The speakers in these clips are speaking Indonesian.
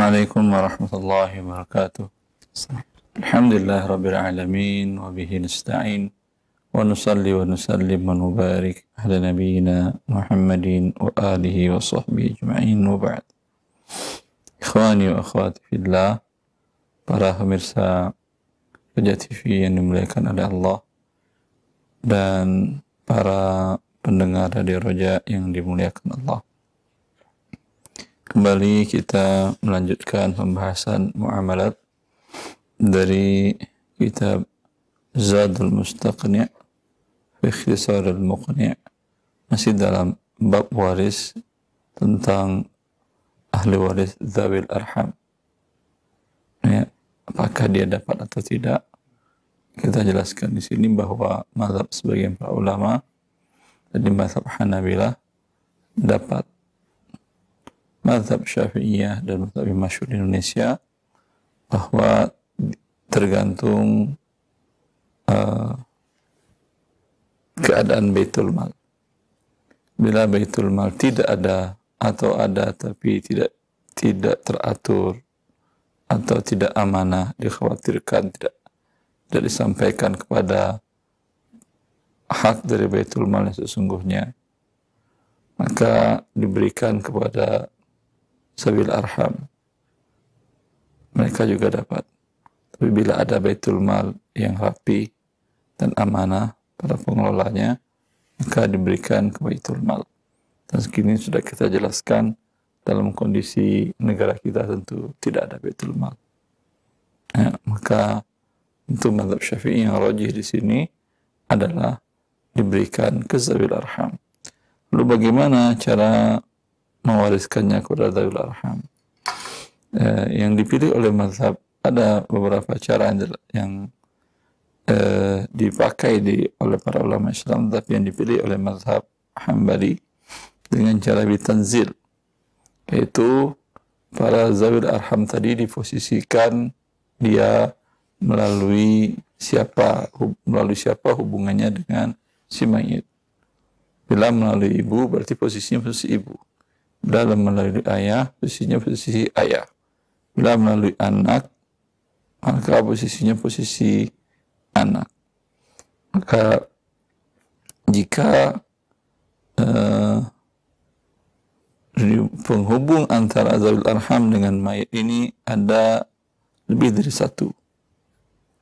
Assalamualaikum warahmatullahi wabarakatuh. Alhamdulillah rabbil alamin wa bihi nasta'in wa nusalli wa nusallim wa nubarik ala nabiyyina Muhammadin wa alihi wa sahbihi ajma'in wa ba'd. Ikhwani wa akhwati fillah, para pemirsa Raja TV yang dimuliakan oleh Allah dan para pendengar Radio Raja yang dimuliakan Allah. Kembali kita melanjutkan pembahasan muamalat dari kitab Zadul Mustaqni' fi Ikhtisarul Muqni', masih dalam bab waris tentang ahli waris dzawil arham. Ya, apakah dia dapat atau tidak? Kita jelaskan di sini bahwa mazhab sebagian para ulama dari mazhab Hanabilah dapat. Mazhab Syafi'iyah dan mazhab masyhur di Indonesia bahwa tergantung keadaan Baitul Mal. Bila Baitul Mal tidak ada atau ada tapi tidak teratur atau tidak amanah, dikhawatirkan tidak disampaikan kepada hak dari Baitul Mal yang sesungguhnya, maka diberikan kepada Zawil arham, mereka juga dapat. Tapi bila ada Baitul Mal yang rapi dan amanah pada pengelolanya, maka diberikan ke Baitul Mal. Dan segini sudah kita jelaskan, dalam kondisi negara kita tentu tidak ada Baitul Mal. Ya, maka untuk mazhab Syafi'i yang rajih di sini adalah diberikan ke Zawil arham. Lalu bagaimana cara mewariskannya kepada Zawil arham? Yang dipilih oleh mazhab, ada beberapa cara yang dipakai oleh para ulama Islam, tapi yang dipilih oleh mazhab Hambali dengan cara bitanzil, yaitu para Zawil arham tadi diposisikan dia melalui siapa hubungannya dengan si mayit. Bila melalui ibu berarti posisinya posisi ibu. Bila melalui ayah, posisinya posisi ayah. Bila melalui anak, maka posisinya posisi anak. Maka jika penghubung antara Zawil arham dengan mayit ini ada lebih dari satu,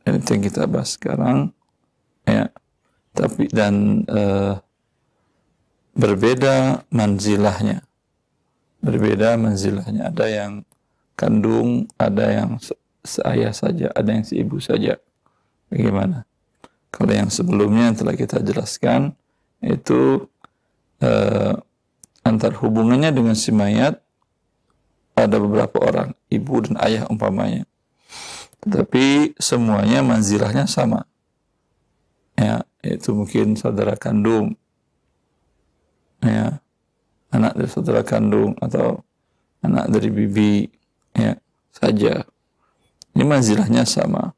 dan itu yang kita bahas sekarang, ya. Tapi berbeda manzilahnya. Ada yang kandung, ada yang seayah saja, ada yang seibu saja. Bagaimana? Kalau yang sebelumnya yang telah kita jelaskan, itu antar hubungannya dengan si mayat ada beberapa orang, ibu dan ayah umpamanya. Tetapi semuanya manzilahnya sama. Ya, itu mungkin saudara kandung, ya, anak dari saudara kandung atau anak dari bibi, ya, saja. Ini manzilahnya sama.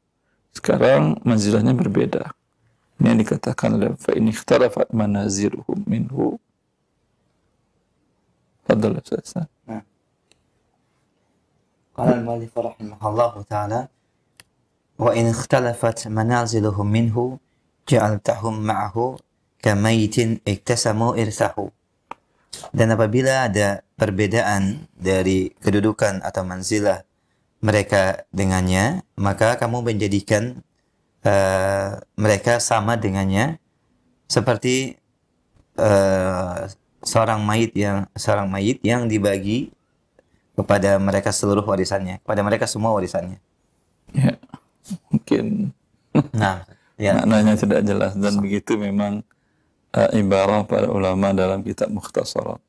Sekarang manzilahnya berbeda. Ini yang dikatakan oleh fa in ikhtalafat manaziluhum minhu. Fadhal Ustaz. Nah. Qala al-mu'allif rahimahullahu ta'ala wa in ikhtalafat manaziluhum minhu ja'altahum ma'ahu kamaytin iktasamu irsahu. Dan apabila ada perbedaan dari kedudukan atau manzilah mereka dengannya, maka kamu menjadikan mereka sama dengannya, seperti seorang mayit yang dibagi kepada mereka seluruh warisannya, kepada mereka semua warisannya. Ya, mungkin maknanya tidak jelas, dan begitu memang ibarah para ulama dalam kitab Mukhtasarat.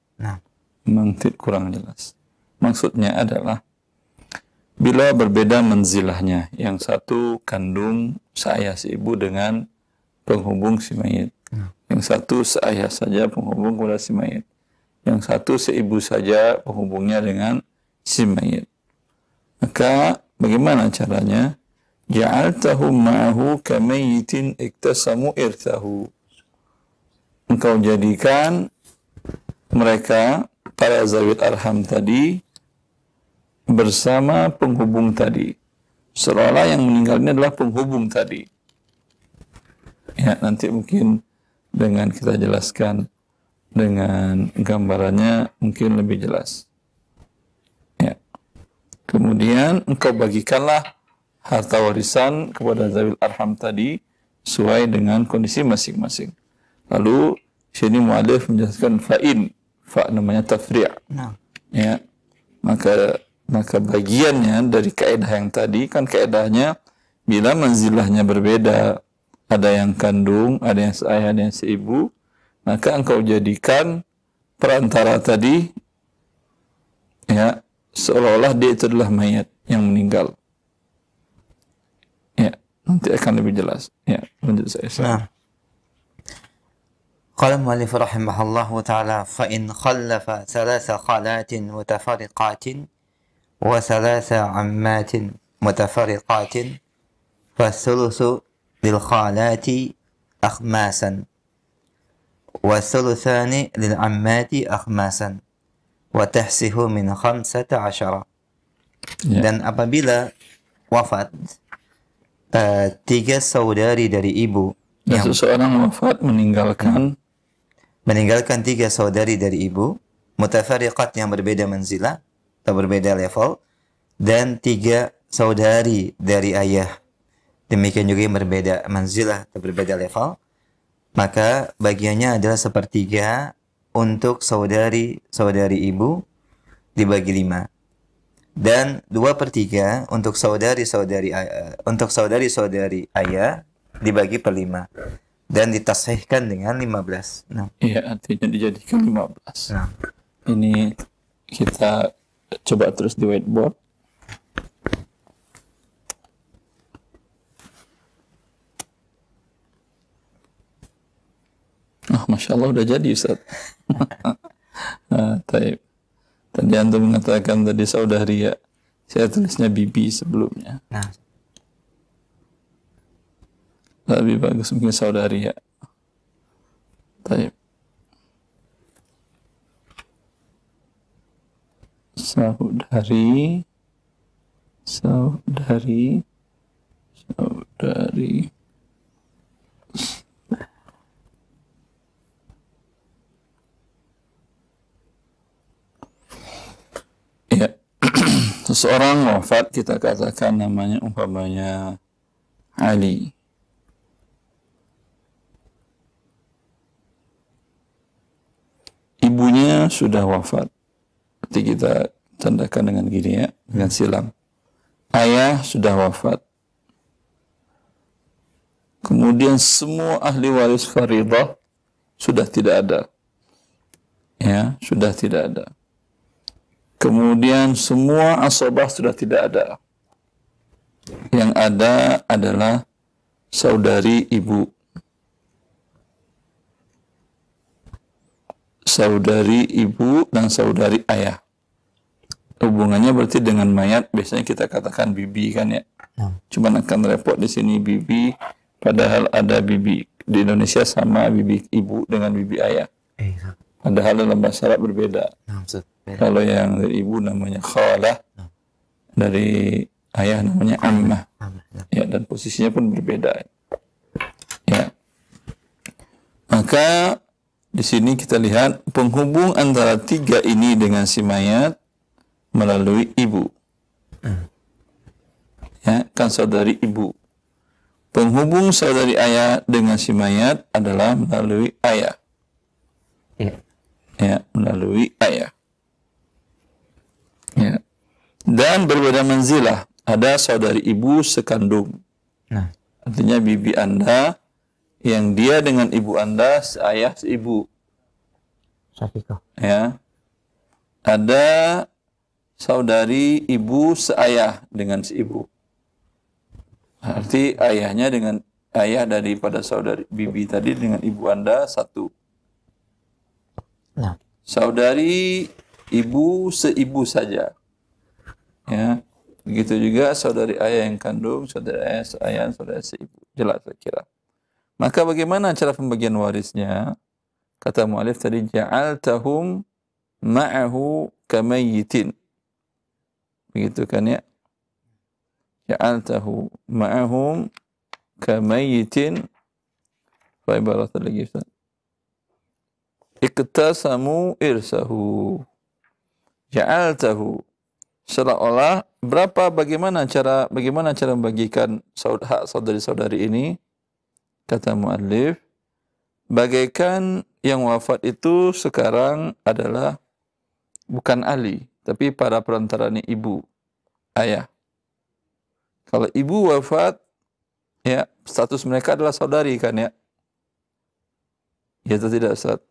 Memang kurang jelas. Maksudnya adalah bila berbeda manzilahnya, yang satu kandung seayah seibu dengan penghubung si mayit, yang satu seayah saja penghubung kepada si mayit, yang satu seibu saja penghubungnya dengan si mayit. Maka bagaimana caranya? Ja'altahum ma'ahu kamayyitin iktasamu irthahu. Engkau jadikan mereka, para zawil arham tadi, bersama penghubung tadi. Seolah-olah yang meninggal ini adalah penghubung tadi. Ya, nanti mungkin dengan kita jelaskan dengan gambarannya mungkin lebih jelas. Ya. Kemudian engkau bagikanlah harta warisan kepada zawil arham tadi sesuai dengan kondisi masing-masing. Lalu sini mu'alif menjelaskan fa'in, fa namanya tafri'. Ya. Maka bagiannya dari kaidah yang tadi kan kaidahnya bila manzilahnya berbeda, ada yang kandung, ada yang seayah, ada yang seibu, maka engkau jadikan perantara tadi ya seolah-olah dia itu adalah mayat yang meninggal. Ya, nanti akan lebih jelas. Ya, lanjut saya. Nah. Qala al-mu'allif rahimahullahu ta'ala fa in khallafa thalatha khalatin mutafariqatin wa thalatha ammatin mutafariqatin fa thuluthu lil khalati akhmasan wa thuluthani lil ammati akhmasan wa tahsihu min 15. Ya. Dan apabila wafat tiga saudari dari ibu Dan seseorang wafat meninggalkan tiga saudari dari ibu, mutafariqat yang berbeda manzilah atau berbeda level, dan tiga saudari dari ayah, demikian juga yang berbeda manzilah atau berbeda level, maka bagiannya adalah sepertiga untuk saudari ibu dibagi 5, dan 2/3 untuk saudari-saudari ayah dibagi per 5, dan ditashihkan dengan 15. Nah. Iya, artinya dijadikan 15. Nah. Ini kita coba terus di whiteboard. Masya Allah udah jadi Ustaz. Nah, taib. Tadi antum mengatakan tadi saudari ya. Saya tulisnya bibi sebelumnya. Nah. Lebih bagus mungkin saudari ya. Taib. Saudari. Ya. Seseorang wafat, kita katakan namanya umpamanya Ali. Ibunya sudah wafat. Nanti kita tandakan dengan gini ya, dengan silam. Ayah sudah wafat. Kemudian semua ahli waris faridah sudah tidak ada. Ya, sudah tidak ada. Kemudian semua asabah sudah tidak ada. Yang ada adalah saudari ibu. Saudari ibu dan saudari ayah. Hubungannya berarti dengan mayat biasanya kita katakan bibi kan ya. Cuman akan repot di sini bibi, padahal ada bibi di Indonesia sama bibi ibu dengan bibi ayah. Padahal dalam bahasa Arab berbeda. Kalau yang dari ibu namanya khalah, dari ayah namanya ammah. Ya, dan posisinya pun berbeda. Ya. Maka di sini kita lihat penghubung antara tiga ini dengan si mayat melalui ibu. Ya, kan saudari ibu. Penghubung saudari ayah dengan si mayat adalah melalui ayah. Ya, melalui ayah. Ya. Dan berbeda manzilah. Ada saudari ibu sekandung. Nah. Artinya bibi Anda yang dia dengan ibu Anda seayah seibu. Syafiqah. Ya. Ada saudari ibu seayah dengan seibu. Arti ayahnya dengan ayah daripada saudari bibi tadi dengan ibu Anda satu. Nah. Saudari ibu seibu saja. Ya. Begitu juga saudari ayah yang kandung, saudari ayah seayah, saudari seibu. Jelas saya kira. Maka bagaimana cara pembagian warisnya? Kata mu'alif tadi, ja'altahum ma'ahu kamayyitin. Begitu kan ya? Ja'altahu ma'ahum kamayyitin. Fa ibarat lagi Ustaz. Iktasamu irsahu. Ja'altahu. Seolah-olah bagaimana cara membagikan hak saudari-saudari ini? Kata muallif, bagaikan yang wafat itu sekarang adalah bukan ahli, tapi para perantaranya ibu, ayah. Kalau ibu wafat, ya status mereka adalah saudari kan ya? Ya atau tidak Ustaz?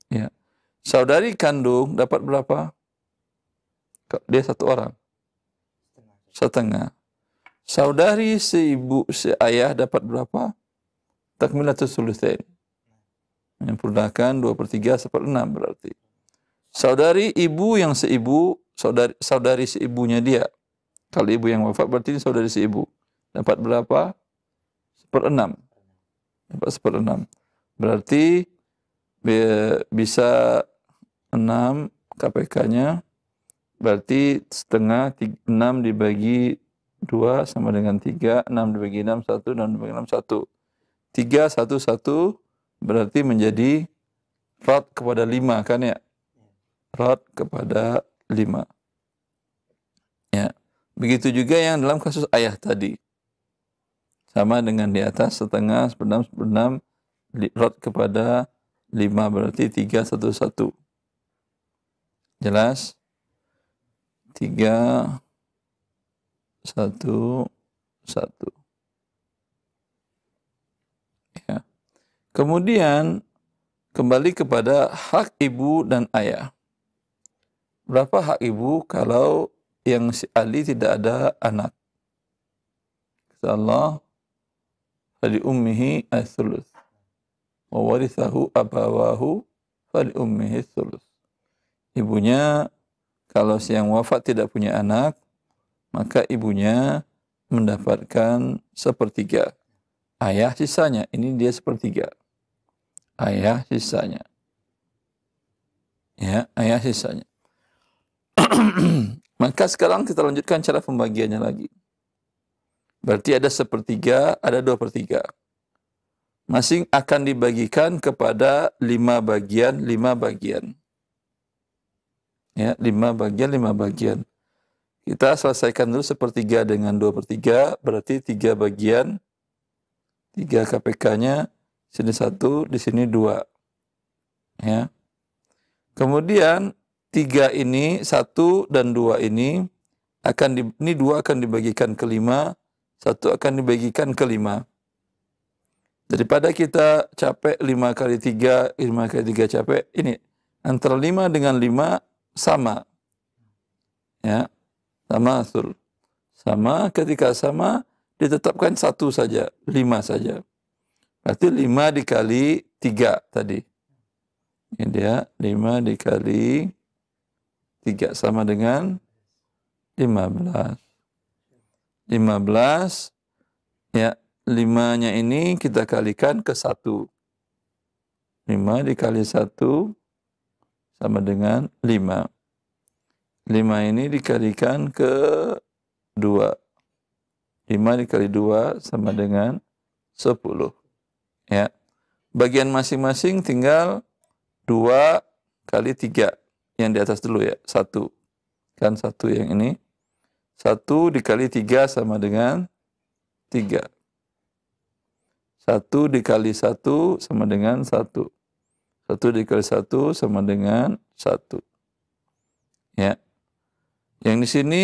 Ya. Saudari kandung dapat berapa? Dia satu orang. Setengah. Saudari seibu seayah dapat berapa? Takmilatus sulusain. Menyempurnakan 2/3 1/6 berarti. Saudari ibu yang seibu, saudari seibunya dia. Kalau ibu yang wafat berarti ini saudari seibu. Dapat berapa? 1/6. Dapat 1/6. Berarti bisa 6 KPK-nya. Berarti setengah 6 dibagi 2 sama dengan 3. 6 dibagi 6, 1. 6 dibagi 6, 1. 3, 1, 1. Berarti menjadi rad kepada 5 kan ya? Rad kepada 5. Ya. Begitu juga yang dalam kasus ayah tadi. Sama dengan di atas, setengah, 1/6, 1/6. Rad kepada 5 berarti 3, 1, 1. Jelas? 3, 1, 1. Ya. Kemudian kembali kepada hak ibu dan ayah. Berapa hak ibu kalau yang si Ali tidak ada anak? Kata Allah, fali ummihi ats-tsulus wa warithahu abawahu fali ummihi ats-tsulus. Ibunya kalau si yang wafat tidak punya anak, maka ibunya mendapatkan 1/3. Ayah sisanya, ini dia 1/3. Ayah sisanya. Ya, ayah sisanya. Maka sekarang kita lanjutkan cara pembagiannya lagi. Berarti ada 1/3, ada 2/3. Masing akan dibagikan kepada 5 bagian, 5 bagian. Ya, 5 bagian, 5 bagian. Kita selesaikan dulu 1/3 dengan 2/3, berarti 3 bagian, 3 KPK-nya, sini 1, di sini 2. Ya. Kemudian 3 ini, 1 dan 2 ini, ini 2 akan dibagikan ke 5, 1 akan dibagikan ke 5. Daripada kita capek 5 kali 3, 5 kali 3 capek, ini antara 5 dengan 5 sama. Ya. Sama asul. Sama, ketika sama ditetapkan 1 saja, 5 saja. Berarti 5 dikali 3 tadi. Ini dia 5 dikali 3 sama dengan 15. 15, ya, 5-nya ini kita kalikan ke 1. 5 dikali 1 sama dengan 5. 5 ini dikalikan ke 2. 5 dikali 2 sama dengan 10. Ya. Bagian masing-masing tinggal 2 kali 3. Yang di atas dulu ya, 1. Kan 1 yang ini. 1 dikali 3 sama dengan 3. 1 dikali 1 sama dengan 1. 1 dikali 1 sama dengan 1. Ya. Yang di sini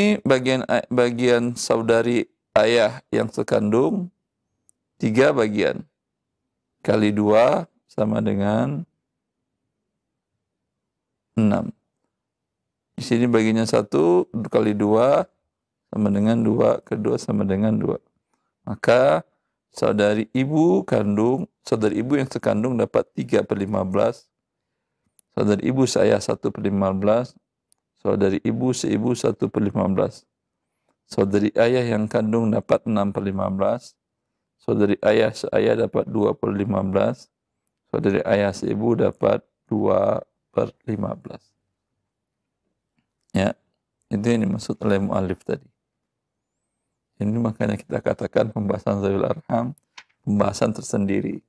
bagian saudari ayah yang sekandung 3 bagian. Kali 2 sama dengan 6. Di sini bagiannya 1 kali 2 sama dengan 2, kedua sama dengan 2. Maka saudari ibu yang sekandung dapat 3/15. Saudari ibu seayah 1/15. Saudari ibu seibu 1/15. Saudari ayah yang kandung dapat 6/15. Saudari ayah seayah dapat 2/15. Saudari ayah seibu dapat 2/15. Ya, Itu yang dimaksud oleh mu'alif tadi. Ini makanya kita katakan pembahasan zawil arham, pembahasan tersendiri.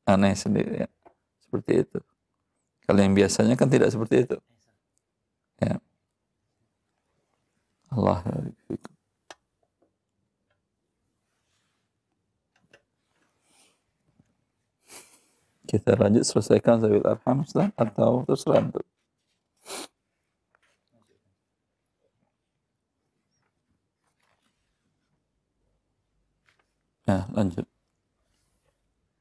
Aneh sendiri ya. Seperti itu. Kalau yang biasanya kan tidak seperti itu. Ya. Allah. Kita lanjut selesaikan zawil arham Ustaz, atau terserah untuk. Nah, lanjut.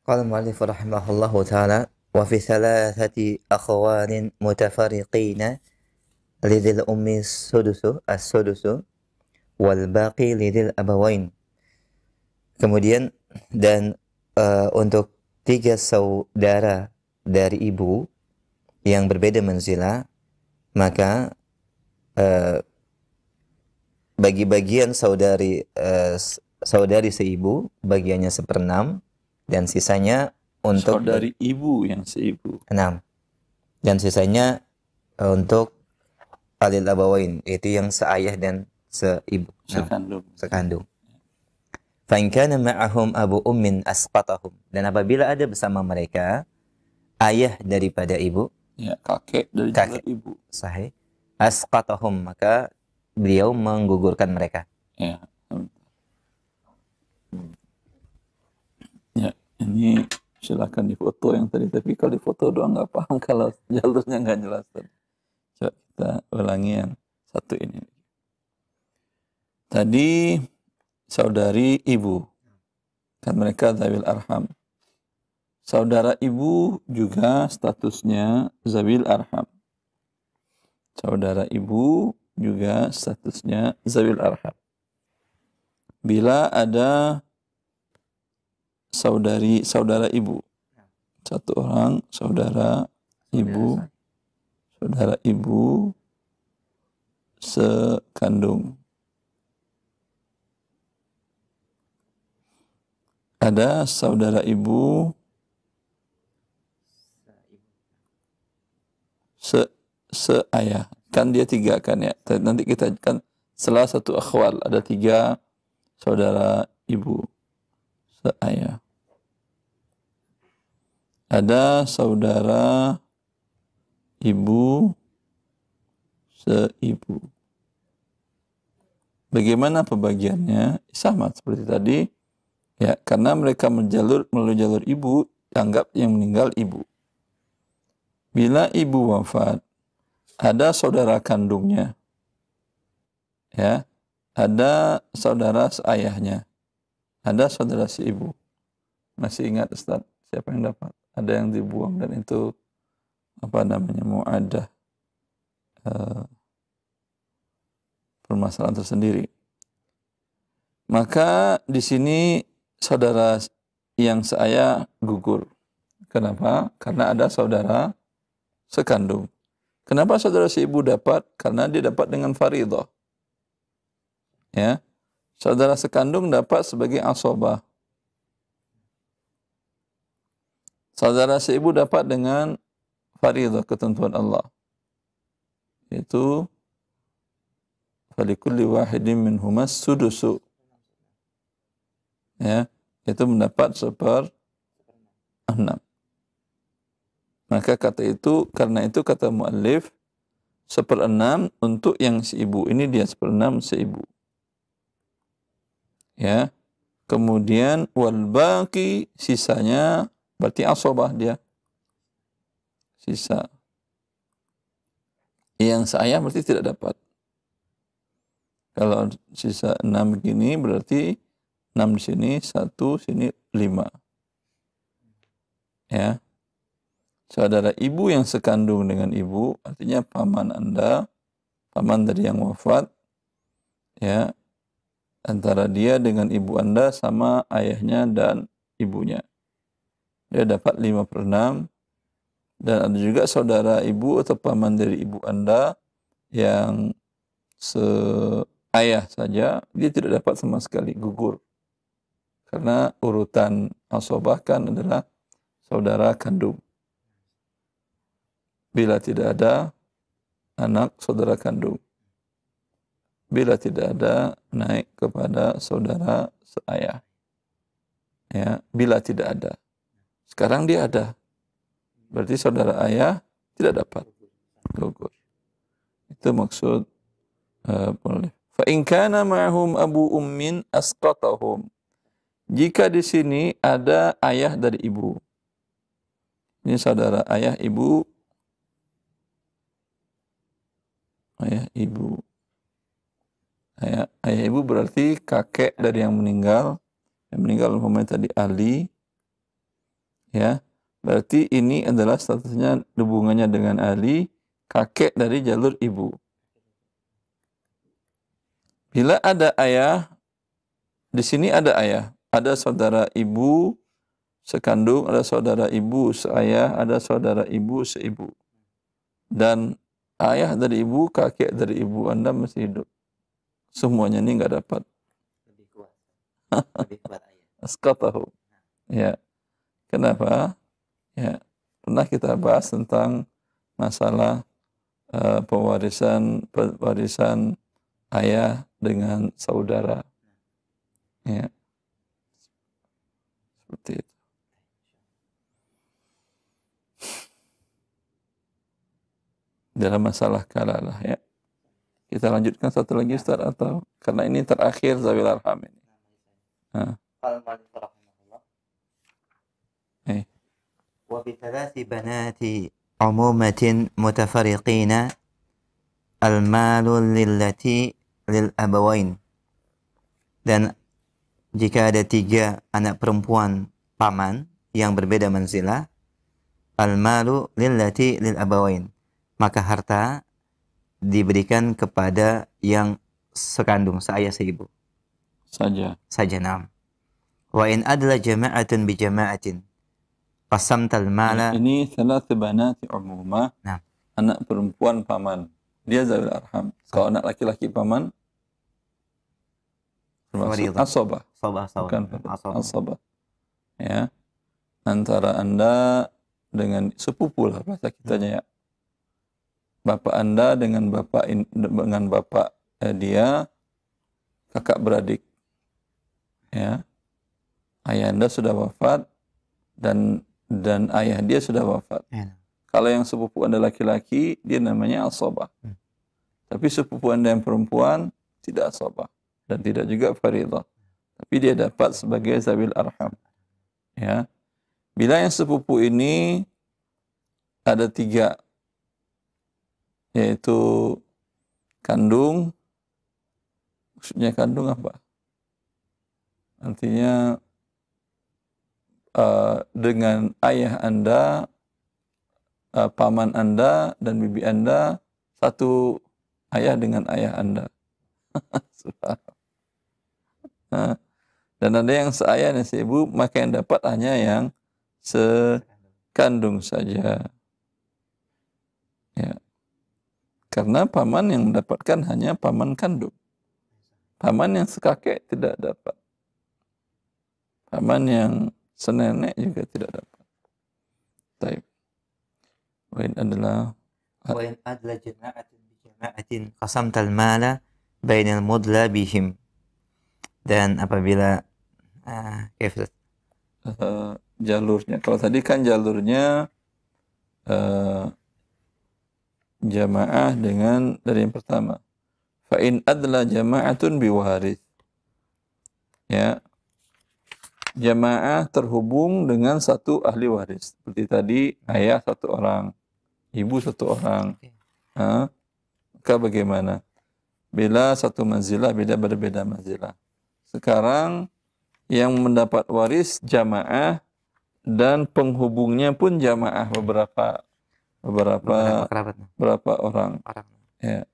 Qala al-mu'allif rahimahullahu ta'ala wa fi thalathati akhwanin mutafariqina lidil ummi as-sudusu wal baqi lidil abawain. Kemudian dan untuk 3 saudara dari ibu yang berbeda manzilah, maka bagi bagian saudari seibu bagiannya 1/6 dan sisanya untuk Saudari ibu yang seibu. 6 dan sisanya untuk alil abawain, yaitu yang seayah dan seibu, sekandung. Fa in kana ma'ahum abu ummin asqatahum, dan apabila ada bersama mereka ayah daripada ibu, Ya, kakek dari kakek ibu. Sahih. Asqatahum, maka beliau menggugurkan mereka. Ya. Ya, ini silakan difoto yang tadi, tapi kalau difoto doang nggak paham kalau jalurnya nggak jelas. Coba kita ulangi yang satu ini. Tadi saudari ibu, kan mereka zawil arham. Saudara ibu juga statusnya zawil arham. Saudara ibu juga statusnya zawil arham. Bila ada saudara ibu, satu orang saudara ibu sekandung. Ada saudara ibu seayah, kan dia 3 kan ya. Nanti kita kan salah satu akhwal, ada 3 saudara ibu seayah. Ada saudara ibu seibu. Bagaimana pembagiannya? Sama seperti tadi. Ya, karena mereka melalui jalur ibu, anggap yang meninggal ibu. Bila ibu wafat, ada saudara kandungnya. Ya, ada saudara seayahnya. Ada saudara seibu. Masih ingat Ustaz, siapa yang dapat? Ada yang dibuang dan itu mu'adah, permasalahan tersendiri. Maka di sini saudara yang seayah gugur. Kenapa? Karena ada saudara sekandung. Kenapa saudara seibu dapat? Karena dia dapat dengan faridah. Ya. Saudara sekandung dapat sebagai asobah. Saudara seibu dapat dengan faridah, ketentuan Allah. Itu falikulli wahidin minhumas sudusu. Ya, itu mendapat 1/6. Maka karena itu kata muallif 1/6 untuk yang seibu. Ini dia 1/6 seibu. Ya. Kemudian wal baqi, sisanya berarti asobah dia. Sisa. Yang seayah berarti tidak dapat. Kalau sisa 6 begini berarti 6 di sini, 1 sini 5. Ya. Saudara ibu yang sekandung dengan ibu, artinya paman Anda, paman dari yang wafat, ya, antara dia dengan ibu Anda sama ayahnya dan ibunya. Dia dapat 5/6. Dan ada juga saudara ibu atau paman dari ibu Anda yang seayah saja, dia tidak dapat sama sekali, gugur. Karena urutan asobah kan adalah saudara kandung. Bila tidak ada anak saudara kandung. bila tidak ada naik kepada saudara seayah. Ya, bila tidak ada. Sekarang dia ada. Berarti saudara ayah tidak dapat. Gugur. Itu maksud boleh. Fa in kana ma'hum abu ummin asqatahum. Jika di sini ada ayah dari ibu. Ini saudara ayah ibu. Ayah ibu. Ayah ibu berarti kakek dari yang meninggal. Yang meninggal umpamanya tadi Ali. Ya. Berarti ini adalah statusnya hubungannya dengan Ali, kakek dari jalur ibu. Bila ada ayah, di sini ada ayah, ada saudara ibu sekandung, ada saudara ibu seayah, ada saudara ibu seibu. Dan ayah dari ibu, kakek dari ibu Anda masih hidup. Semuanya ini enggak dapat. Lebih kuat. Lebih kuat ayah. Asqatahu. Ya. Kenapa? Ya. Pernah kita bahas tentang masalah pewarisan ayah dengan saudara. Ya. Seperti itu. Dalam masalah kalalah ya. Kita lanjutkan satu lagi Ustaz atau karena ini terakhir Zawil Arham ini. Wa bi thalathi banati umumatin mutafariqina al-malu lillati lil abawain. Dan jika ada 3 anak perempuan paman yang berbeda manzilah, al-malu lillati lil abawain, maka harta diberikan kepada yang sekandung, seayah seibu saja nam. Wa in adla jama'atun bi jama'atin qasamtal mala. Ini thalath banati umumah. Nah, anak perempuan paman, dia zawil arham. Kalau anak laki-laki paman termasuk asabah. Bukan asabah. Ya. Antara Anda dengan sepupu lah bahasa kitanya ya. Bapak Anda dengan bapak dia kakak beradik. Ya. Ayah Anda sudah wafat dan ayah dia sudah wafat. ya. Kalau yang sepupu Anda laki-laki, dia namanya asabah. Tapi sepupu Anda yang perempuan tidak asabah dan tidak juga faridah. Tapi dia dapat sebagai zawil arham. Ya. Bila yang sepupu ini ada 3, yaitu kandung. Maksudnya kandung apa? Artinya dengan ayah Anda, paman Anda dan bibi Anda satu ayah dengan ayah Anda. Dan ada yang seayah dan seibu, maka yang dapat hanya yang sekandung saja. Ya. Karena paman yang mendapatkan hanya paman kandung. Paman yang sekakek tidak dapat. Paman yang senenek juga tidak dapat. Taib. Wain adalah Wa in adla jama'atin bi jama'atin qasamtal mala bainal mudla bihim. Dan apabila jalurnya. Kalau tadi kan jalurnya jamaah dengan dari yang pertama. Fa in adla jama'atun biwaris. Ya. Jamaah terhubung dengan satu ahli waris. Seperti tadi ayah 1 orang, ibu 1 orang. Maka bagaimana? Bila satu manzilah berbeda manzilah. Sekarang yang mendapat waris jamaah dan penghubungnya pun jamaah beberapa orang. Ya.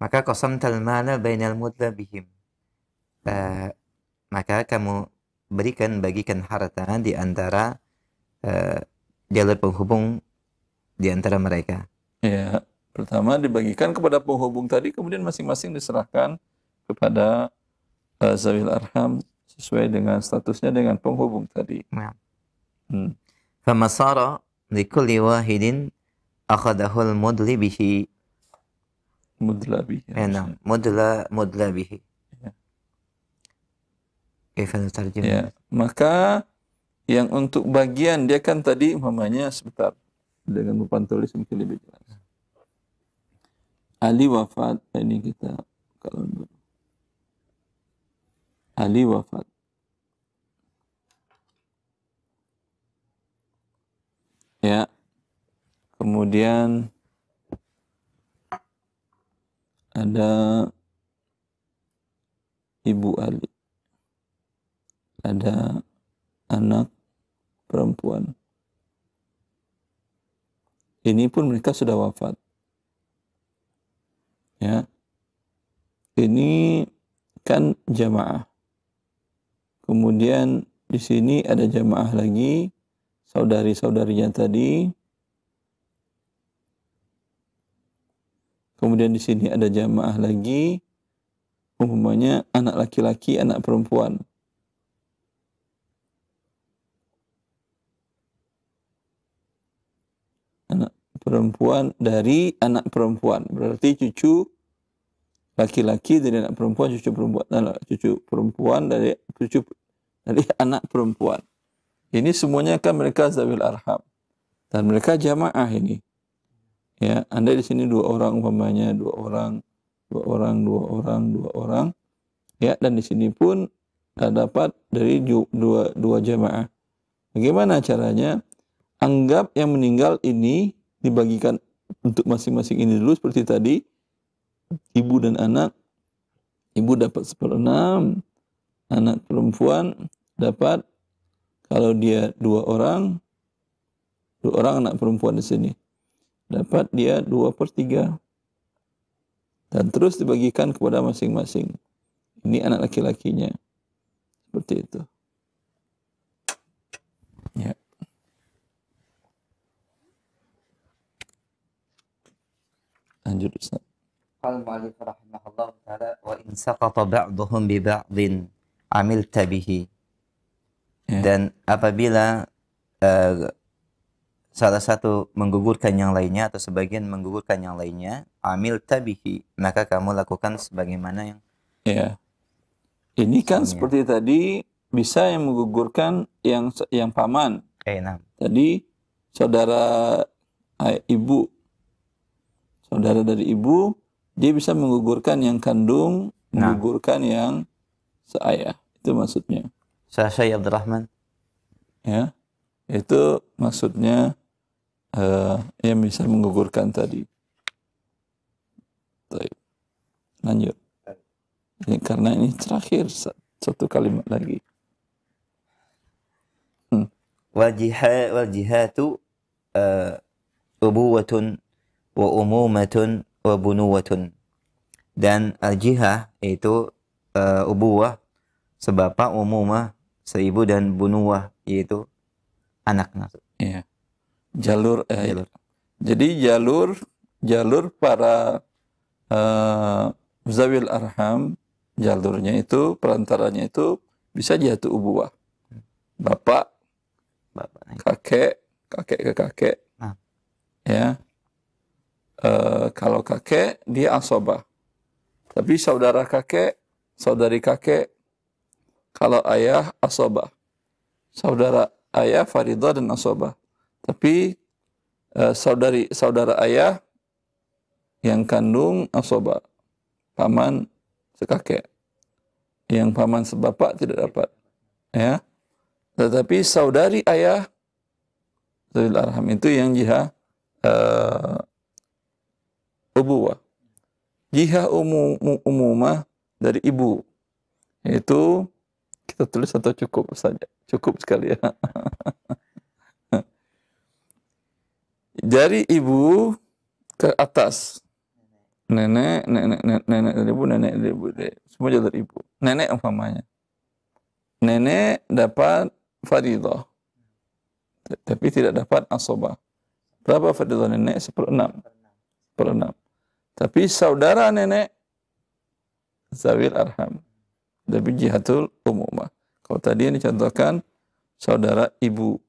Maka qasamtal mala bainal mudla bihim. Maka kamu bagikan harta di antara jalur penghubung di antara mereka. Ya, pertama dibagikan kepada penghubung tadi, kemudian masing-masing diserahkan kepada zawil arham sesuai dengan statusnya dengan penghubung tadi. Famasara likulli wahidin akhadahul mudli bihi. Mudla bihi. Naam, mudla bihi. Ya. Kaifa nutarjim? Ya, maka yang untuk bagian dia kan tadi umpamanya sebentar dengan papan tulis mungkin lebih jelas. Ali wafat, ini kita kalau dulu. Ali wafat. Ya. Kemudian ada ibu Ali. Ada anak perempuan. Ini pun mereka sudah wafat. Ya. Ini kan jamaah. Kemudian di sini ada jamaah lagi, saudari-saudarinya tadi. Kemudian di sini ada jamaah lagi, umpamanya anak laki-laki, anak perempuan. Anak perempuan dari anak perempuan, berarti cucu laki-laki dari anak perempuan, cucu perempuan dari anak perempuan. Ini semuanya kan mereka zawil arham. Dan mereka jamaah ini. Ya, Anda di sini 2 orang umpamanya, 2 orang. Ya, dan di sini pun dapat dari dua jamaah. Bagaimana caranya? Anggap yang meninggal ini dibagikan untuk masing-masing ini dulu seperti tadi. Ibu dan anak. Ibu dapat 1/6. Anak perempuan dapat, kalau dia 2 orang anak perempuan di sini. Dapat dia 2/3. Dan terus dibagikan kepada masing-masing. Ini anak laki-lakinya. Seperti itu. Ya. Lanjut Ustaz. Qala al-mu'allif rahimahullah ta'ala wa in saqata ba'dhum bi ba'dhin amilta bihi. Ya. Dan apabila salah satu menggugurkan yang lainnya atau sebagian menggugurkan yang lainnya, amilta bihi, maka kamu lakukan sebagaimana yang Ya. Ini kan suaminya. seperti tadi bisa yang menggugurkan yang paman. Nah. Tadi saudara ibu. Saudara dari ibu, dia bisa menggugurkan yang kandung, menggugurkan yang seayah. Itu maksudnya. Syekh Abdurrahman. Ya. Itu maksudnya yang bisa menggugurkan tadi. Baik. Lanjut. Ini karena ini terakhir satu kalimat lagi. Wal jihatu ubuwatun wa umumatun wa bunuwatun. Dan al-jihah itu ubuwah sebapak, umumah seibu, dan bunuwah yaitu anak. Iya. Jalur. Jadi jalur para zawil arham, jalurnya itu, perantaranya itu bisa jatuh ubuwah. Bapak, kakek ke kakek. Ya. Kalau kakek dia asobah. Tapi saudara kakek, saudari kakek, kalau ayah asobah. Saudara ayah faridah dan asobah. Tapi saudara ayah yang kandung asobah. Paman sekakek. Yang paman sebapak tidak dapat. Ya. Tetapi saudari ayah zawil arham itu yang jihah ubuwah. Jihah umumah dari ibu. Itu kita tulis atau cukup saja? Cukup sekali ya. Dari ibu ke atas. Nenek dari ibu, semua jalur ibu. Nenek umpamanya. Nenek dapat faridah. Tapi tidak dapat asobah. Berapa faridah nenek? 1/6. Tapi saudara nenek zawil arham. Tapi jihatul umumah. Kalau tadi yang dicontohkan saudara ibu.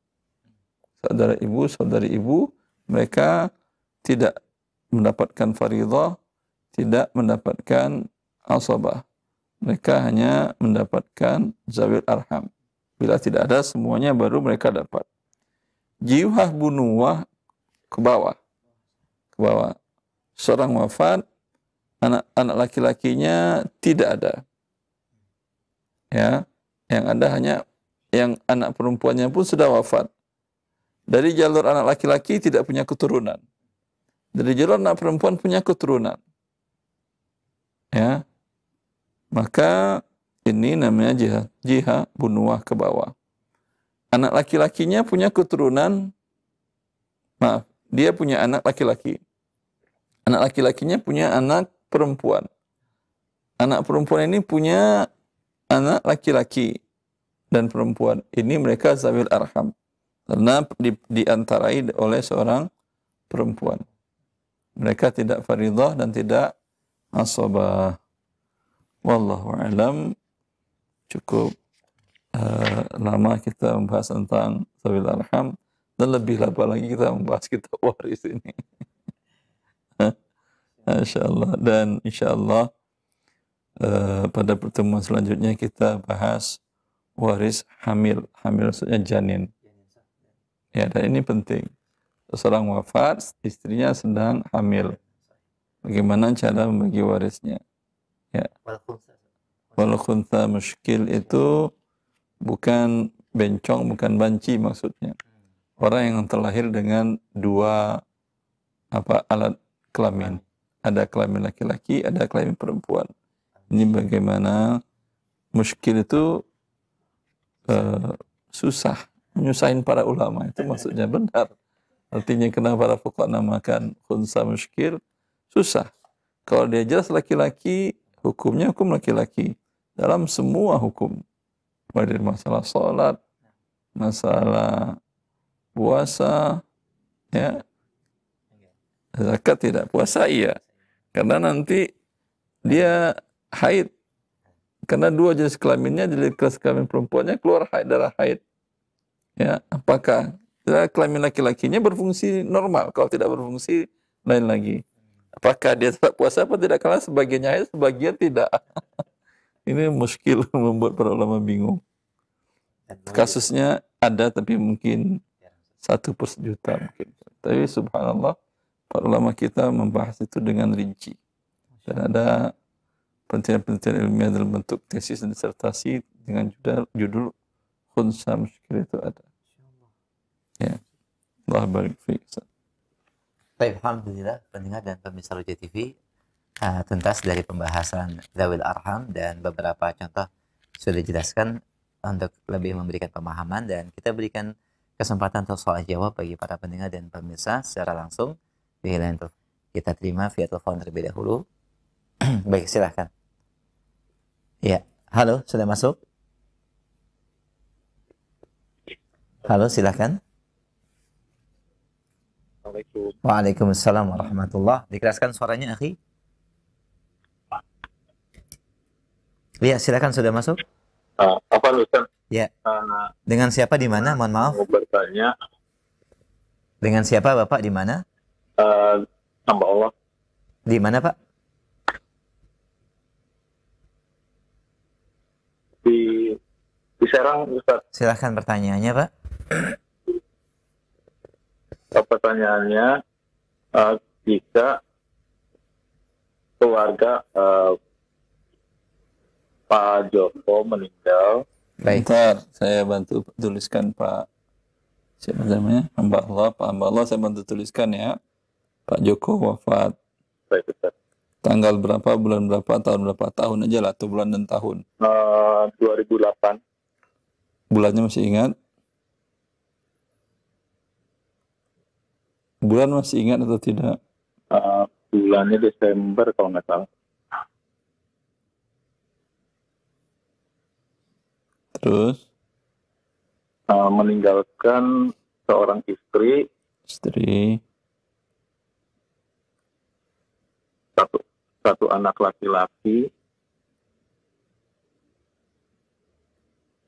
Saudari ibu, mereka tidak mendapatkan faridah, tidak mendapatkan asabah. Mereka hanya mendapatkan zawil arham. Bila tidak ada semuanya baru mereka dapat. Jiwah bunuwah ke bawah. Ke bawah. Seorang wafat, anak laki-lakinya tidak ada. Ya, yang ada hanya yang anak perempuannya pun sudah wafat. Dari jalur anak laki-laki tidak punya keturunan. Dari jalur anak perempuan punya keturunan. Ya. Maka ini namanya jihad bunuwah ke bawah. Anak laki-lakinya punya keturunan, maaf, dia punya anak laki-laki. Anak laki-lakinya punya anak perempuan. Anak perempuan ini punya anak laki-laki dan perempuan. Ini mereka zawil arham. Karena diantarai oleh seorang perempuan. Mereka tidak faridah dan tidak asabah. Wallahu a'lam. Cukup lama kita membahas tentang zawil arham dan lebih lama lagi kita membahas kitab waris ini. Insyaallah, dan insyaallah pada pertemuan selanjutnya kita bahas waris hamil. Hamil maksudnya janin. Ya, dan ini penting. Seorang wafat, istrinya sedang hamil. Bagaimana cara membagi warisnya? Ya. Wal khuntha muskil itu bukan bencong, bukan banci maksudnya. Orang yang terlahir dengan dua alat kelamin. Ada kelamin laki-laki, ada kelamin perempuan. Ini bagaimana muskil itu susah, menyusahin para ulama, itu maksudnya benar. Artinya kenapa para fuqaha namakan khunsa muskil? Susah. Kalau dia jelas laki-laki, hukumnya hukum laki-laki dalam semua hukum. Mulai dari masalah sholat, masalah puasa, ya, zakat tidak, puasa iya. Karena nanti dia haid. Karena dua jenis kelaminnya, jadi jenis kelamin perempuannya keluar haid, darah haid. Ya, apakah kelamin laki-lakinya berfungsi normal? Kalau tidak berfungsi, lain lagi. Apakah dia tetap puasa apa tidak? Karena sebagiannya haid, sebagian tidak. Ini muskil, membuat para ulama bingung. Kasusnya ada, tapi mungkin 1/1.000.000 mungkin. Tapi subhanallah, para ulama kita membahas itu dengan rinci. Dan ada penelitian ilmiah dalam bentuk tesis dan disertasi dengan judul khunsa muskil itu ada. Ya. Allah barik fiik. Baik, alhamdulillah pendengar dan pemirsa Roja TV, tuntas dari pembahasan zawil arham dan beberapa contoh sudah dijelaskan untuk lebih memberikan pemahaman, dan kita berikan kesempatan untuk soal jawab bagi para pendengar dan pemirsa secara langsung di line kita terima via telepon terlebih dahulu. Baik, silahkan. Ya, halo, sudah masuk? Halo, silahkan. Waalaikumsalam warahmatullah. Dikeraskan suaranya, akhi. Ya, silakan, sudah masuk. Apa Ustaz? Ya. Dengan siapa di mana? Mohon maaf. Mau bertanya. Dengan siapa Bapak di mana? Hamba Allah. Di mana, Pak? Di Serang, Ustaz. Silakan pertanyaannya, Pak. Pertanyaannya, jika keluarga Pak Joko meninggal. Baik. Bentar, saya bantu tuliskan Pak, siapa namanya? Hamba Allah, Pak Hamba Allah, saya bantu tuliskan ya. Pak Joko wafat. Baik, Ustaz. Tanggal berapa, bulan berapa, tahun berapa, tahun aja lah, atau bulan dan tahun. 2008. Bulannya masih ingat? Bulan masih ingat atau tidak? Bulannya Desember kalau nggak salah. Terus? Meninggalkan seorang istri. Satu anak laki-laki,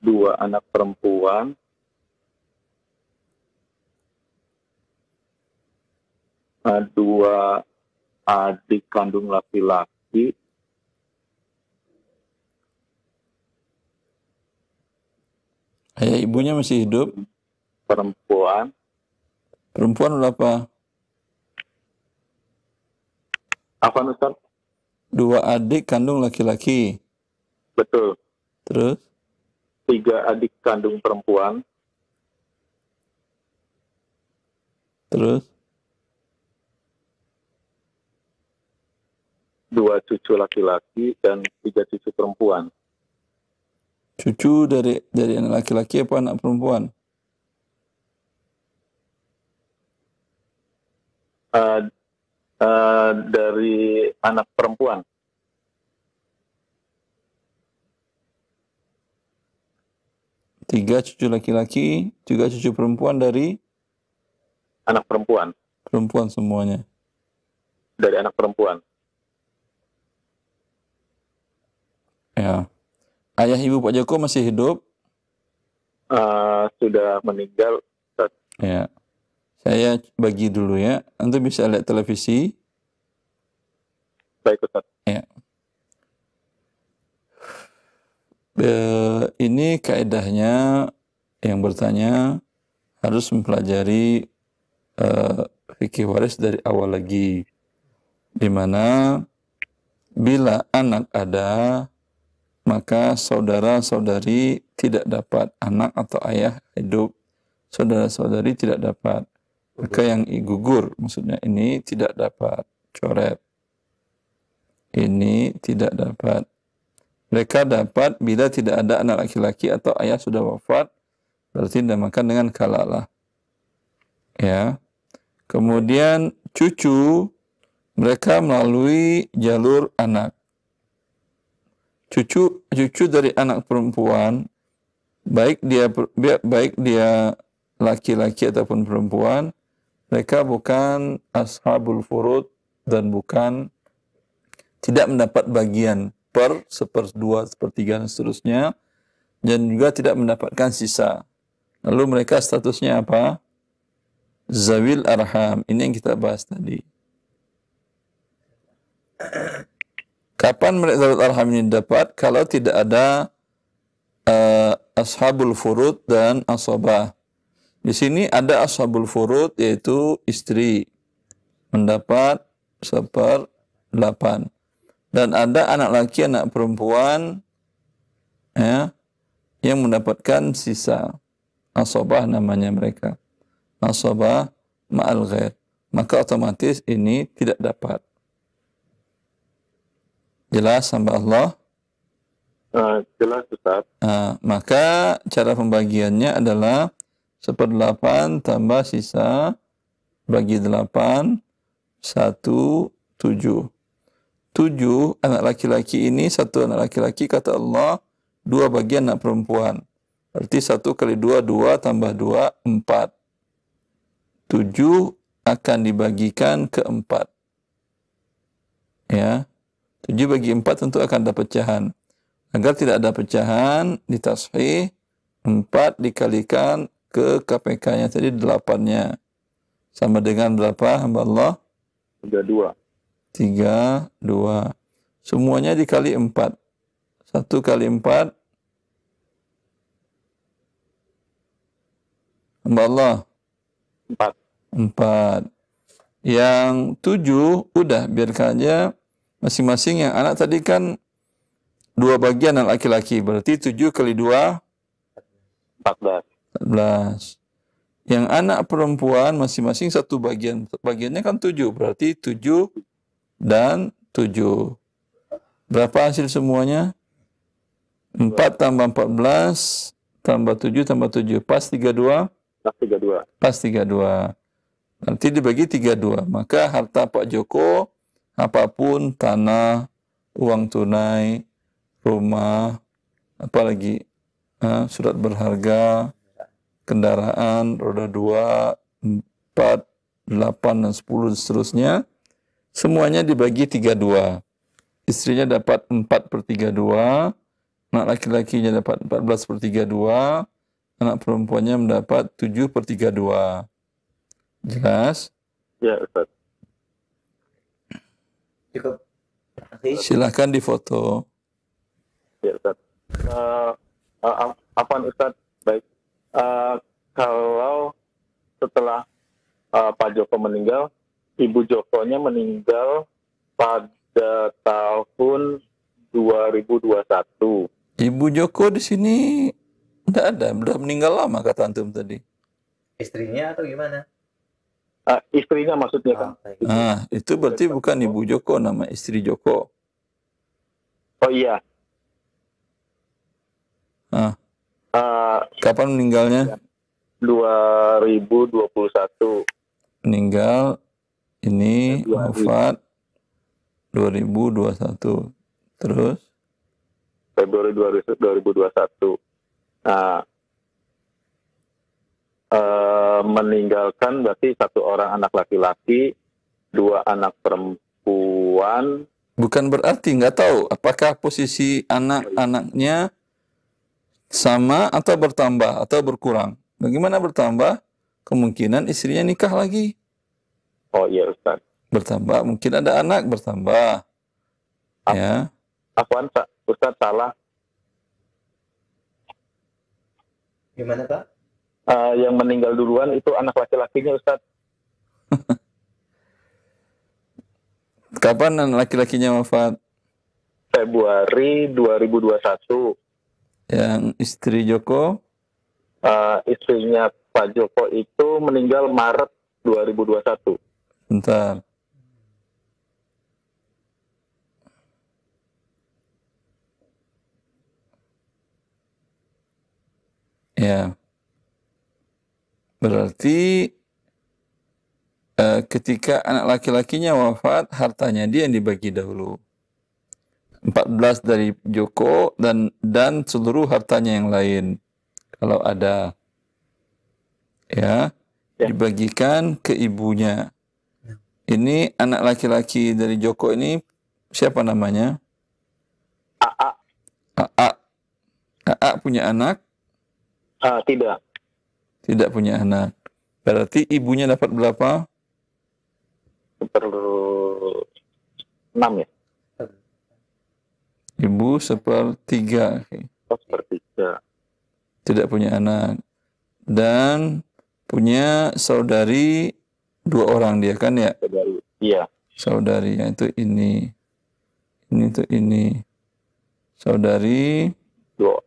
2 anak perempuan, adik kandung laki-laki, Ayah ibunya masih hidup. perempuan, Perempuan berapa? apa Ustaz? 2 adik kandung laki-laki. Betul. Terus 3 adik kandung perempuan, terus 2 cucu laki-laki, dan 3 cucu perempuan. cucu dari anak laki-laki apa anak perempuan? Dari anak perempuan. 3 cucu laki-laki, 3 cucu perempuan dari Anak perempuan. perempuan semuanya. Dari anak perempuan. Ya. Ayah ibu Pak Joko masih hidup? Sudah meninggal. Ustaz. Ya. Saya bagi dulu ya. Antum bisa lihat televisi. Baik Ustaz. Ya. Ini kaedahnya yang bertanya harus mempelajari fikih waris dari awal lagi. Di mana bila anak ada, maka saudara-saudari tidak dapat. Anak atau ayah hidup, saudara-saudari tidak dapat. Maka yang gugur, maksudnya ini tidak dapat. Coret. Ini tidak dapat. Mereka dapat bila tidak ada anak laki-laki atau ayah sudah wafat, berarti dinamakan dengan kalalah. Ya. Kemudian cucu mereka melalui jalur anak. Cucu dari anak perempuan, baik dia laki-laki ataupun perempuan, mereka bukan ashabul furud dan bukan tidak mendapat bagian per, 1/2, 1/3 dan seterusnya, dan juga tidak mendapatkan sisa. Lalu mereka statusnya apa? Zawil arham. Ini yang kita bahas tadi. Kapan mereka zawil arham ini dapat? Kalau tidak ada ashabul furud dan asabah. Di sini ada ashabul furud, yaitu istri, mendapat 1/8. Dan ada anak laki, anak perempuan, ya, yang mendapatkan sisa. Asabah namanya mereka. Asabah ma'al ghair. Maka otomatis ini tidak dapat. Jelas sampai Allah? Jelas Ustaz. Maka cara pembagiannya adalah 1/8 tambah sisa bagi 8, 1, 7. 7 anak laki-laki ini, 1 anak laki-laki, kata Allah, 2 bagi anak perempuan. Berarti 1 kali 2, 2 tambah 2, 4. 7 akan dibagikan ke 4. Ya. 7 bagi 4 tentu akan ada pecahan. Agar tidak ada pecahan, ditashih, 4 dikalikan ke KPK-nya tadi 8-nya. Sama dengan berapa, hamba Allah? 32. 3, 2. Semuanya dikali 4. 1 kali 4. Hamba Allah? 4. 4. Yang 7, udah biarkan aja. Masing-masing yang anak tadi kan 2 bagian anak laki-laki. Berarti 7 kali 2, 14. 14. Yang anak perempuan masing-masing 1 bagian. Bagiannya kan 7. Berarti 7 dan 7. Berapa hasil semuanya? 4 tambah 14 tambah 7 tambah 7. Pas 32? Pas 32. Pas 32. Nanti dibagi 32. Maka harta Pak Joko, apapun, tanah, uang tunai, rumah, apalagi surat berharga, kendaraan, roda 2, 4, 8, dan 10, dan seterusnya, semuanya dibagi 32. Istrinya dapat 4/32, anak laki-lakinya dapat 14/32, anak perempuannya mendapat 7/32. Jelas? Ya Ustaz. Cukup. Akhi. Silakan difoto. Ya Ustaz. Afwan Ustaz, baik. Kalau setelah Pak Joko meninggal, Ibu Jokonya meninggal pada tahun 2021. Ibu Joko di sini tidak ada, sudah meninggal lama kata antum tadi. Istrinya atau gimana? Istrinya maksudnya kan. baik. Ah, itu berarti bukan Ibu Joko, nama istri Joko. Oh iya. Ah, kapan meninggalnya? 2021. Meninggal ini Februari. wafat 2021. Terus Februari 2021. Nah, meninggalkan berarti satu orang anak laki-laki, 2 anak perempuan. bukan berarti nggak tahu apakah posisi anak-anaknya sama atau bertambah atau berkurang. Bagaimana bertambah? Kemungkinan istrinya nikah lagi. Oh iya Ustaz. Bertambah, mungkin ada anak bertambah. Ya. Afwan, Ustaz salah. Gimana Pak? Yang meninggal duluan itu anak laki-lakinya Ustaz. Kapan anak laki-lakinya wafat? Februari 2021. Yang istri Joko? Istrinya Pak Joko itu meninggal Maret 2021. Bentar. Ya. Berarti ketika anak laki-lakinya wafat, hartanya dia yang dibagi dahulu. 14 dari Joko dan seluruh hartanya yang lain. Kalau ada, ya, dibagikan ke ibunya. Ini anak laki-laki dari Joko ini siapa namanya? AA. AA. AA punya anak? Tidak. Tidak punya anak. Berarti ibunya dapat berapa? 1/6 ya? Ibu 1/3. Oh, 1/3. Tidak punya anak. Dan punya saudari 2 orang dia kan ya? Iya. Saudari, itu ini. Ini tuh ini. Saudari. Dua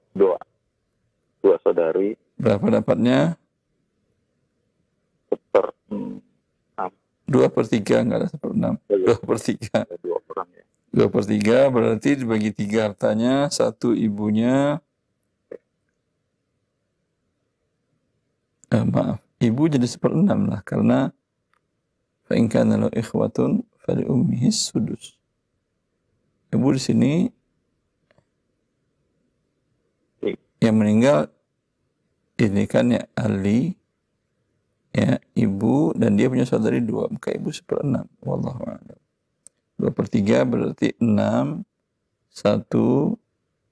saudari. Berapa dapatnya? 2/3, enggak ada 1/6. 2/3. 2 orang ya. 2/3 berarti dibagi 3 hartanya. 1 ibunya. Maaf. Ibu jadi 1/6 lah. Karena فَإِنْ كَانَ لَهُ إِخْوَةٌ فَلِأُمِّهِ السُّدُسُ. Ibu di sini yang meninggal ini kan ya Ali, ya ibu, dan dia punya saudari 2, maka ibu 1/6. Wallahu a'lam. 2/3 berarti 6, 1,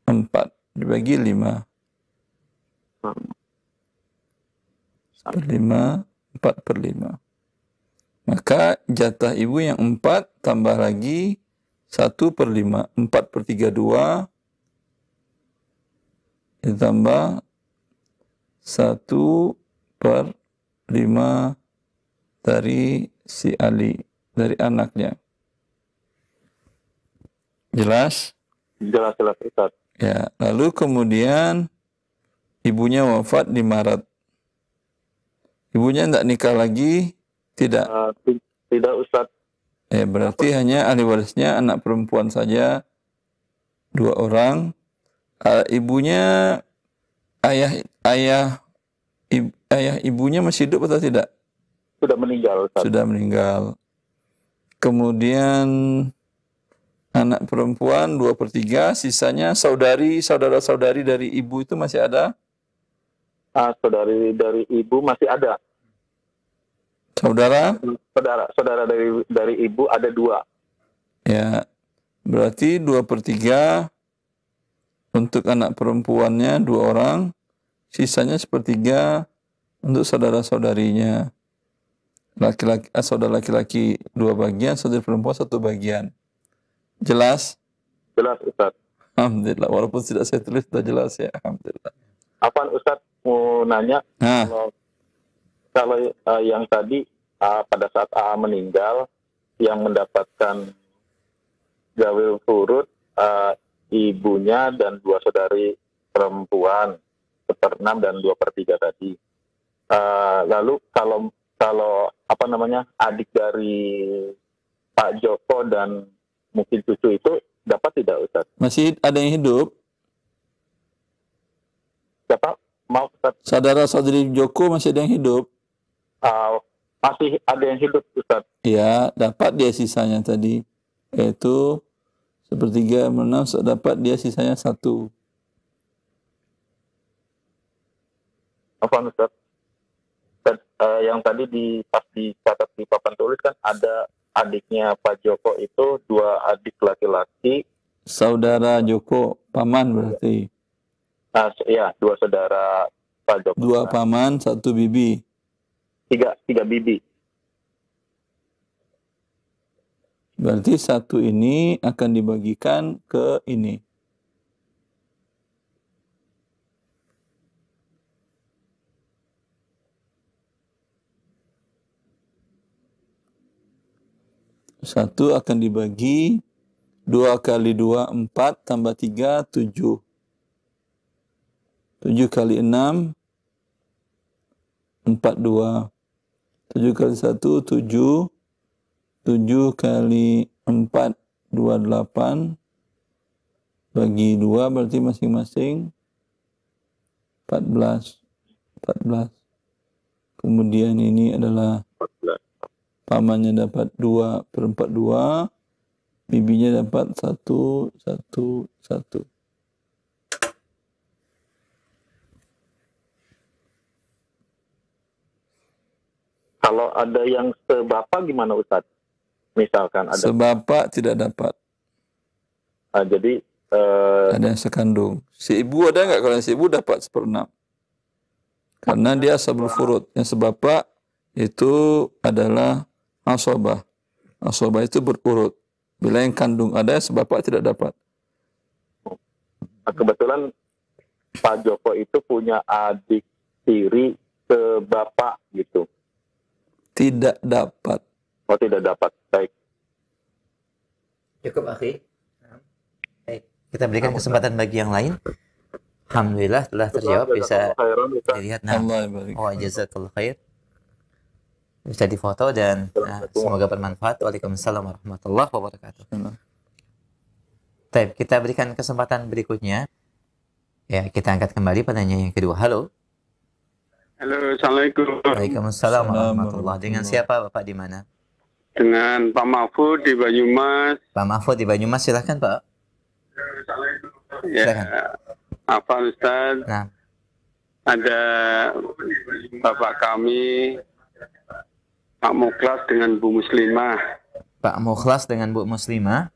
4 dibagi 5. 1/5, 4/5. Maka jatah ibu yang 4 tambah lagi 1/5. 4/3 2 ditambah 1/5 dari si Ali, dari anaknya. Jelas? Jelas Ustaz. Ya, lalu kemudian ibunya wafat di Maret. Ibunya tidak nikah lagi? Tidak. Tidak Ustaz. Ya, berarti hanya ahli warisnya anak perempuan saja, 2 orang. Ibunya, ayah ibunya masih hidup atau tidak? Sudah meninggal Ustaz. Sudah meninggal. Kemudian anak perempuan 2/3, sisanya saudara-saudari dari ibu itu masih ada? Saudari dari ibu masih ada. Saudara dari ibu ada 2. Ya, berarti 2/3 untuk anak perempuannya 2 orang, sisanya 1/3 untuk saudara-saudarinya. Saudara laki-laki 2 bagian, saudara perempuan 1 bagian. Jelas? Jelas Ustaz. Alhamdulillah. Walaupun tidak saya tulis sudah jelas ya. Alhamdulillah. Apa Ustaz mau nanya Nah, kalau yang tadi pada saat AA meninggal yang mendapatkan gawil furud ibunya dan 2 saudari perempuan 1/6 dan 2/3 tadi. Lalu kalau apa namanya adik dari Pak Joko dan mungkin cucu itu dapat tidak Ustaz? masih ada yang hidup? Dapat mau Ustaz? Saudara-saudari Joko masih ada yang hidup? Masih ada yang hidup Ustaz. Ya, dapat dia sisanya tadi. Yaitu 1/3/6, dapat dia sisanya 1. Apa Ustaz? Dan, yang tadi pas dicatat di papan tulis kan ada adiknya Pak Joko itu 2 adik laki-laki. Saudara Joko, paman berarti. Ya 2 saudara Pak Joko. 2 paman, 1 bibi. 3 bibi. Berarti 1 ini akan dibagikan ke ini. Satu akan dibagi 2 kali 2, 4, tambah 3, 7. 7 kali 6, 42. 7 kali 1, 7. 7 kali 4, 28. Bagi 2 berarti masing-masing 14. 14. Kemudian ini adalah 14. pamannya dapat 2/42, bibinya dapat 1, 1, 1. Kalau ada yang sebapak gimana Ustaz? Misalkan ada. Sebapak tidak dapat. Jadi Ada yang sekandung. Si ibu ada nggak? Kalau yang si ibu dapat 1/6. Karena dia ashabul furud. Yang sebapak itu adalah asobah. Asobah itu berurut. Bila yang kandung ada, sebapak tidak dapat. kebetulan Pak Joko itu punya adik tiri sebapak gitu. Tidak dapat. Oh, tidak dapat. Baik. Cukup, akhi. Baik, kita berikan kesempatan bagi yang lain. Alhamdulillah telah terjawab, bisa dilihat. Nah, Allah barik. wa jazakallahu khair. Bisa difoto dan semoga bermanfaat. Waalaikumsalam warahmatullahi wabarakatuh. Baik, kita berikan kesempatan berikutnya. Ya, kita angkat kembali penanya yang kedua. Halo. Halo, Assalamualaikum. Waalaikumsalam warahmatullahi. Dengan siapa Bapak, di mana? Dengan Pak Mahfud di Banyumas. Pak Mahfud di Banyumas, silahkan Pak. Ya, Silakan. apa Ustaz? Nah, Ada Bapak kami, Pak Mukhlas dengan Bu Muslimah. Pak Mukhlas dengan Bu Muslimah.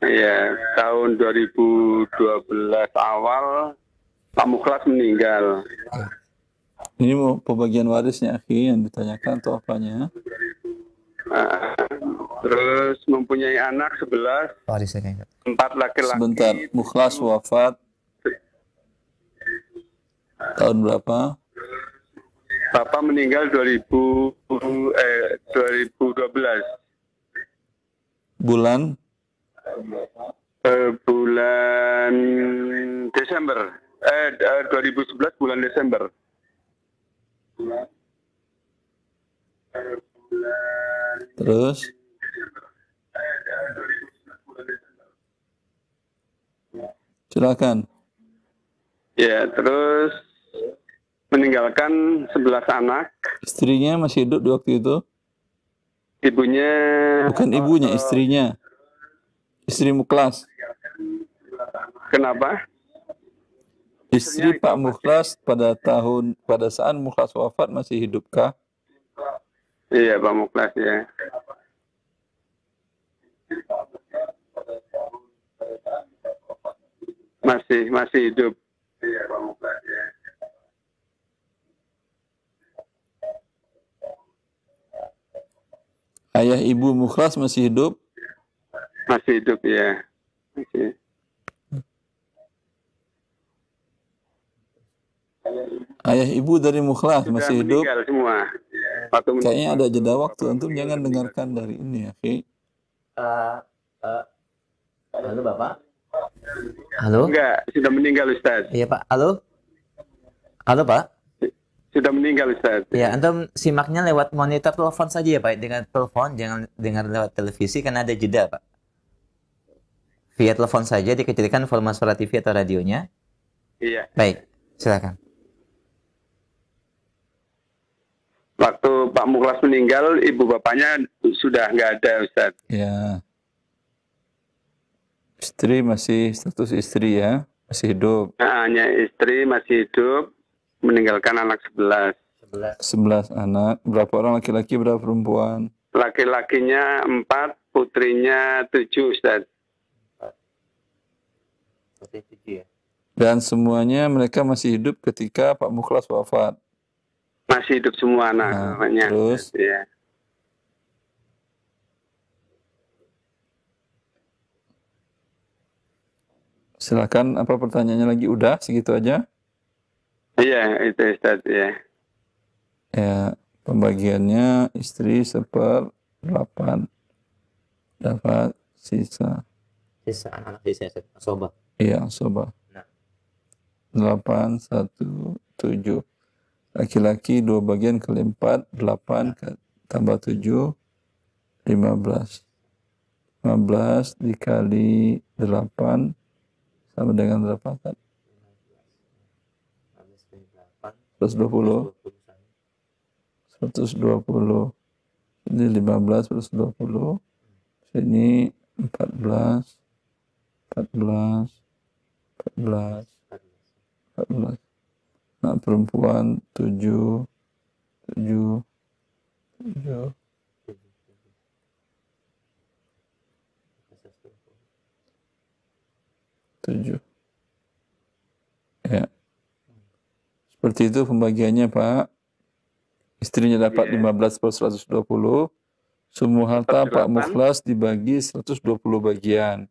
Ya, tahun 2012 awal Pak Mukhlas meninggal. Ini mau pembagian warisnya, akhi, yang ditanyakan atau apanya? Terus mempunyai anak 11, Warisnya kayaknya. 4 laki-laki. Sebentar, Mukhlas wafat tahun berapa? Bapak meninggal 2012. Bulan? Bulan Desember. 2011 bulan Desember. Terus? Silakan. Ya, terus meninggalkan 11 anak. Istrinya masih hidup di waktu itu? Ibunya Bukan ibunya, istrinya. Istri Mukhlas. kenapa? Istri Pak Mukhlas pada saat Mukhlas wafat masih hidupkah? Iya, Pak Mukhlas ya. Masih hidup. Iya, Pak Mukhlas ya. Ayah ibu Mukhlas masih hidup? Masih hidup ya. Masih. Ayah ibu dari Mukhlas Sudah masih hidup. meninggal semua. Waktu Kayaknya ada jeda waktu waktu. Bapak Antum meninggal jangan sudah meninggal. dengarkan dari ini ya. Oke. Halo Bapak. Halo. Enggak, sudah meninggal Ustaz. Iya Pak. Halo. Halo Pak. Sudah meninggal Ustaz. Ya, antum simaknya lewat monitor telepon saja ya Pak. Dengan telepon, jangan dengar lewat televisi karena ada jeda Pak. Via telepon saja dikecilkan volume suara TV atau radionya. Iya. Baik, silakan. Waktu Pak Mukhlas meninggal, ibu bapaknya sudah nggak ada Ustaz. Ya. Istri masih status istri ya, masih hidup. Nah, hanya istri masih hidup, meninggalkan anak 11. 11 anak. Berapa orang laki-laki, berapa perempuan? Laki-lakinya 4, putrinya 7 Ustaz. Dan semuanya mereka masih hidup ketika Pak Mukhlas wafat. Masih hidup semua anak-anaknya. Terus? Ya. Silakan, apa pertanyaannya lagi? Udah segitu aja? Iya, itu Ustaz ya. Ya, pembagiannya istri 1/8 dapat sisa. Sisa anak sisa sobat. Iya, sobat. Nah. 8, 1, 7. Laki-laki 2 bagian kali 4, 8 tambah 7, 15. 15 dikali 8 sama dengan berapa? 120. 120. Ini 15 plus 20. Sini 14. 14. 14. 14. Nah, perempuan 7. 7. 7. 7. Ya. Seperti itu pembagiannya, Pak. Istrinya dapat 15/120. Semua harta Pak Mukhlas dibagi 120 bagian.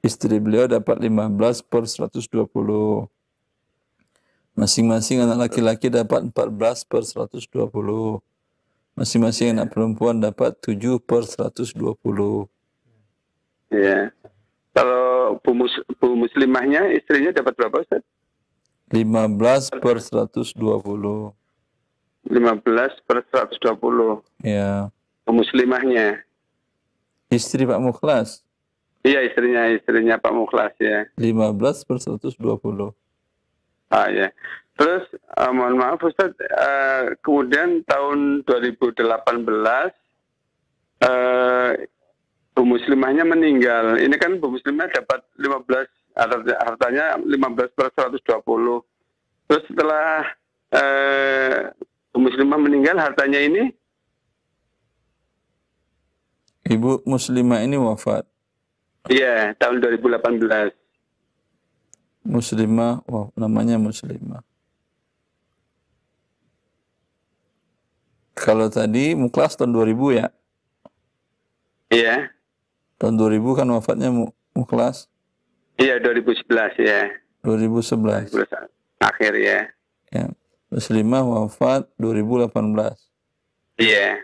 Istri beliau dapat 15/120. Masing-masing anak laki-laki dapat 14/120. Masing-masing anak perempuan dapat 7/120. Iya. Kalau Bu Muslimahnya, istrinya dapat berapa Ustaz? 15/120. 15/120. Ya. Bu Muslimahnya. Istri Pak Mukhlas. Iya, istrinya Pak Mukhlas ya. 15/120. Ah ya. Terus mohon maaf Ustaz, kemudian tahun 2018 Bu Muslimahnya meninggal. Ini kan Bu Muslimah dapat 15, hartanya 15/120. Terus setelah Bu Muslimah meninggal, hartanya ini? Ibu Muslimah ini wafat. Iya, tahun 2018. Muslimah, namanya Muslimah. Kalau tadi Mukhlas tahun 2000 ya? Iya. Tahun 2000 kan wafatnya Mukhlas. Iya, 2011 ya. 2011. 2011 akhir ya. Ya. Muslimah wafat 2018. Iya.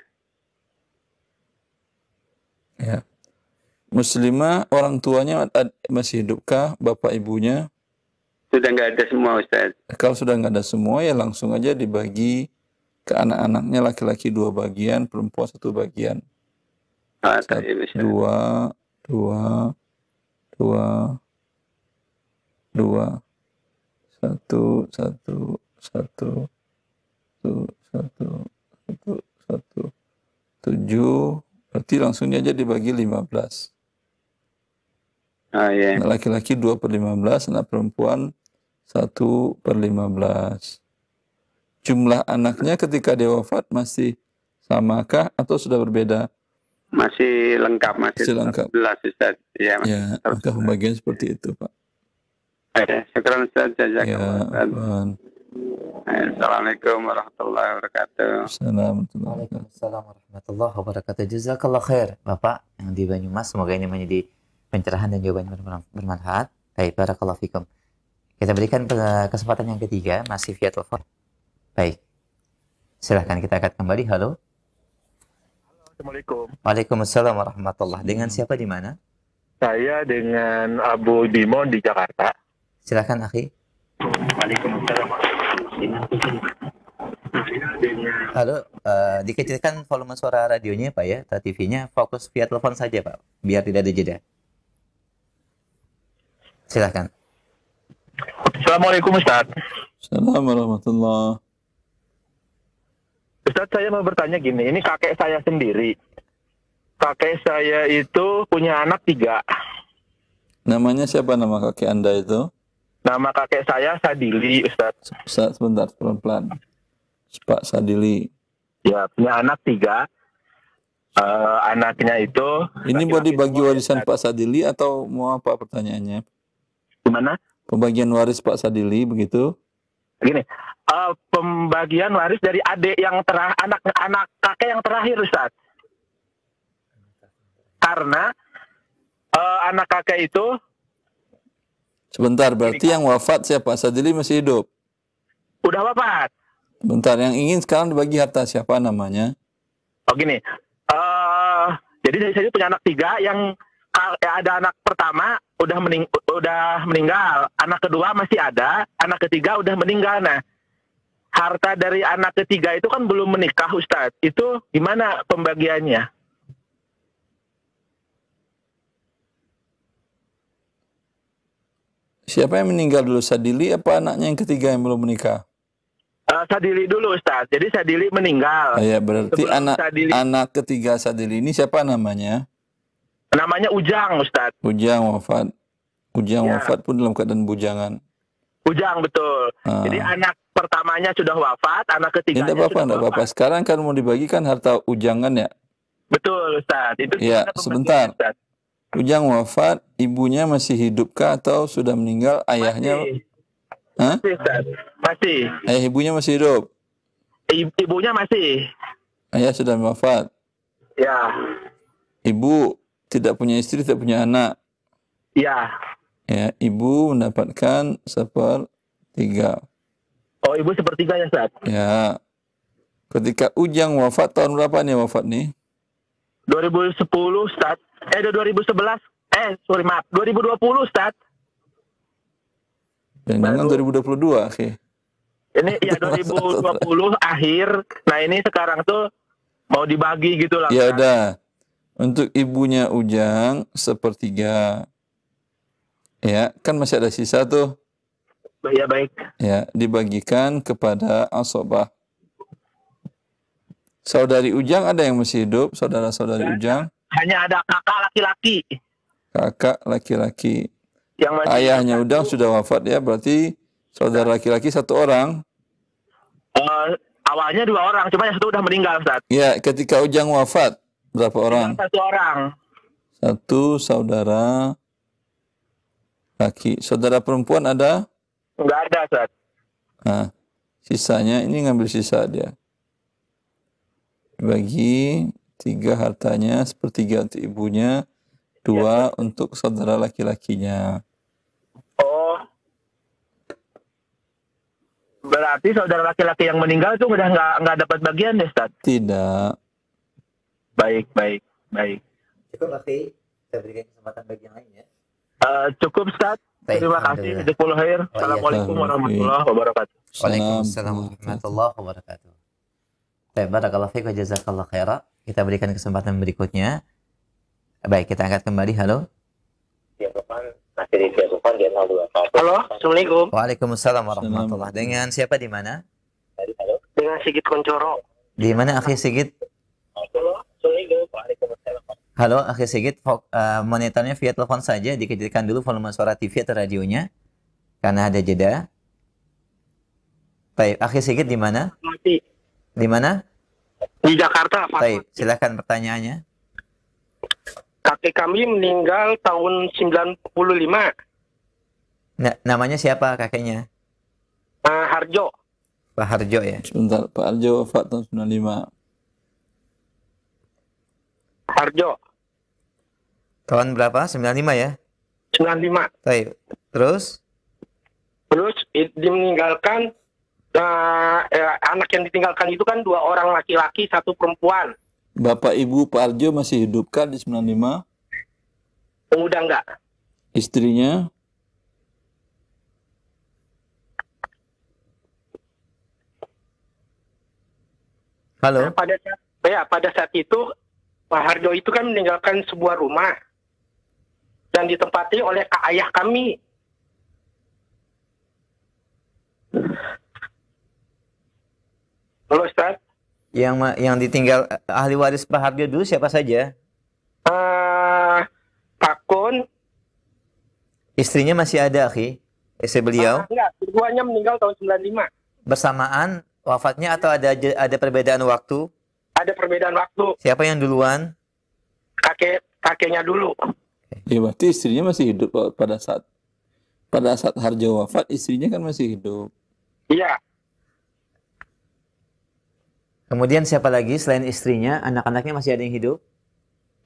Ya. Muslimah orang tuanya masih hidupkah, bapak ibunya? Sudah nggak ada semua Ustaz. Kalau sudah nggak ada semua ya langsung aja dibagi ke anak-anaknya, laki-laki 2 bagian, perempuan 1 bagian. 2, 2, 2, 2, 1, 1, 1, 1, 1, 7, berarti langsung aja dibagi 15. Oh, yeah. Anak laki-laki 2/15, anak perempuan 1/15. Jumlah anaknya ketika dia wafat masih samakah atau sudah berbeda? Masih lengkap, masih lengkap. 11 Ustaz. Ya, maka pembagian seperti itu, Pak. Syukran Ustaz. Ya, Assalamualaikum warahmatullahi wabarakatuh. Assalamualaikum. Waalaikumsalam warahmatullahi wabarakatuh. Jazakallah khair, Bapak yang di Banyumas. Semoga ini menjadi pencerahan dan jawaban bermanfaat. Baik, barakallahu fikum. Kita berikan kesempatan yang ketiga, masih via telepon. Baik. Silahkan, kita akan kembali. Halo. Assalamualaikum. Waalaikumsalam warahmatullahi. Dengan siapa di mana? Saya dengan Abu Bimo di Jakarta. Silahkan, akhi. Waalaikumsalam. Halo, dikecilkan volume suara radionya Pak ya, atau TV-nya, fokus via telepon saja Pak, biar tidak ada jeda. Silahkan. Assalamualaikum Ustaz. Assalamualaikum warahmatullahi. Ustaz, saya mau bertanya gini, ini kakek saya sendiri. Kakek saya itu punya anak 3. Namanya siapa nama kakek Anda itu? Nama kakek saya Sadili, Ustaz. Sebentar, pelan-pelan. Pak Sadili. Ya, punya anak 3. Anaknya itu... Ini mau laki-laki dibagi semua, warisan Ustaz. Pak Sadili atau mau apa pertanyaannya? Gimana? Pembagian waris Pak Sadili, begitu? Gini, pembagian waris dari adik yang anak kakek yang terakhir, Ustaz. Karena anak kakek itu... Sebentar, berarti yang wafat siapa? Sadili masih hidup? udah wafat. Bentar, yang ingin sekarang dibagi harta siapa namanya? Oh gini, jadi dari saya punya anak 3 yang ada anak pertama udah meninggal, anak kedua masih ada, anak ketiga udah meninggal. Nah, harta dari anak ketiga itu kan belum menikah, Ustadz. Itu gimana pembagiannya? Siapa yang meninggal dulu, Sadili apa anaknya yang ketiga yang belum menikah? Sadili dulu, Ustadz. Jadi Sadili meninggal. Ya, berarti Sebelum Sadili, anak ketiga Sadili ini siapa namanya? namanya Ujang, Ustadz. Ujang wafat. Ujang Ya. wafat pun dalam keadaan bujangan. Ujang, betul. Jadi anak pertamanya sudah wafat, anak ketiganya Tidak apa-apa, sudah tidak wafat. apa-apa. Sekarang kan mau dibagikan harta ujangan ya? Betul, Ustadz. Itu Ya, gimana pembagiannya, sebentar. Ustadz? Ujang wafat, ibunya masih hidupkah atau sudah meninggal? Ayahnya, Masih. Hah? Masih, Ustadz. Masih. Ayah ibunya masih hidup? Ibunya masih. Ayah sudah wafat. Ya. Ibu tidak punya istri, tidak punya anak. Ya. Ya, ibu mendapatkan 1/3. Oh, ibu sepertiga ya, Ustaz? Ya. Ketika Ujang wafat, tahun berapa nih wafat nih? 2010, Ustaz. 2011. Sorry, maaf. 2020, Ustaz. Jangan 2022, oke. Ini ya 2020 akhir. Nah, ini sekarang tuh mau dibagi gitu lah. Ya udah. Untuk ibunya Ujang 1/3. Ya, kan masih ada sisa tuh. Ya, baik. Ya, dibagikan kepada asobah. Saudari Ujang ada yang masih hidup, saudara-saudari Ujang? Hanya ada kakak laki-laki. Kakak laki-laki. Yang masih Ayahnya Ujang sudah wafat ya, berarti saudara laki-laki 1 orang. awalnya 2 orang, cuma yang satu udah meninggal, Ustaz. Ya, ketika Ujang wafat, berapa orang? 1 orang. 1 saudara laki. Saudara perempuan ada? Enggak ada, Ustaz. Nah, sisanya ini ngambil sisa dia. Bagi 3 hartanya, 1/3 untuk ibunya, 2 untuk saudara laki-lakinya. Oh. Berarti saudara laki-laki yang meninggal itu udah nggak dapat bagian ya, Ustaz? Tidak. Baik. Cukup, akhi. Kita berikan kesempatan bagi yang lain ya. Cukup, Ustaz. Baik, Terima kasih. alhamdulillah. Jazakallahu khair. Oh, iya. Assalamualaikum warahmatullahi wabarakatuh. Waalaikumsalam warahmatullahi wabarakatuh. Baik, barakallahu fiik wa jazakallahu khaira. Kita berikan kesempatan berikutnya. Baik, kita angkat kembali. Halo. Halo, Assalamualaikum. Waalaikumsalam warahmatullahi. Dengan siapa di mana? Dengan Sigit Koncoro. Di mana akhi Sigit? Halo akhi Sigit, monitornya via telepon saja, dikecilkan dulu volume suara TV atau radionya karena ada jeda. Baik, akhi Sigit di mana? Mati. Di mana? Di Jakarta, Pak. Baik, silakan pertanyaannya. Kakek kami meninggal tahun 95. Namanya siapa kakeknya? Harjo. Pak Harjo ya. Sebentar, Pak Harjo wafat tahun 95. Harjo, Tahun berapa? 95 ya? 95. Baik. Terus? Terus dimeninggalkan, anak yang ditinggalkan itu kan 2 orang laki-laki, 1 perempuan. Bapak Ibu Pak Harjo masih hidup kan di 95? Udah enggak? Istrinya? Halo? Pada saat itu Pak Harjo itu kan meninggalkan sebuah rumah dan ditempati oleh ayah kami. Halo Ustaz. Yang ditinggal ahli waris Pak Harjo dulu siapa saja? Pak Kun. Istrinya masih ada, akhi? Istri beliau? Enggak, keduanya meninggal tahun 95. Bersamaan wafatnya atau ada perbedaan waktu? Ada perbedaan waktu. Siapa yang duluan? Kakeknya dulu. Ya berarti istrinya masih hidup Pak, pada saat Harjo wafat, istrinya kan masih hidup. Iya. Kemudian siapa lagi selain istrinya? Anak-anaknya masih ada yang hidup?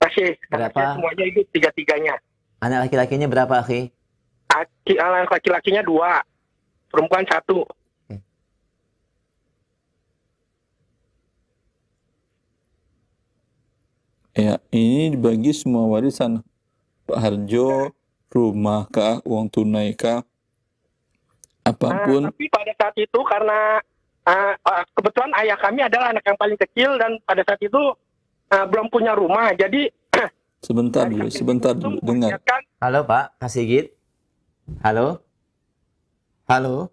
Masih. Berapa? Anaknya semuanya hidup, 3-3-nya. Anak laki-lakinya berapa, akhi? Anak laki-lakinya 2, perempuan 1. Ya, ini dibagi semua warisan. Pak Harjo, rumah kah, uang tunai kah, apapun. Tapi pada saat itu karena kebetulan ayah kami adalah anak yang paling kecil dan pada saat itu belum punya rumah. Jadi Sebentar dulu, dengar. Halo Pak, Kak Sigit. Halo? Halo?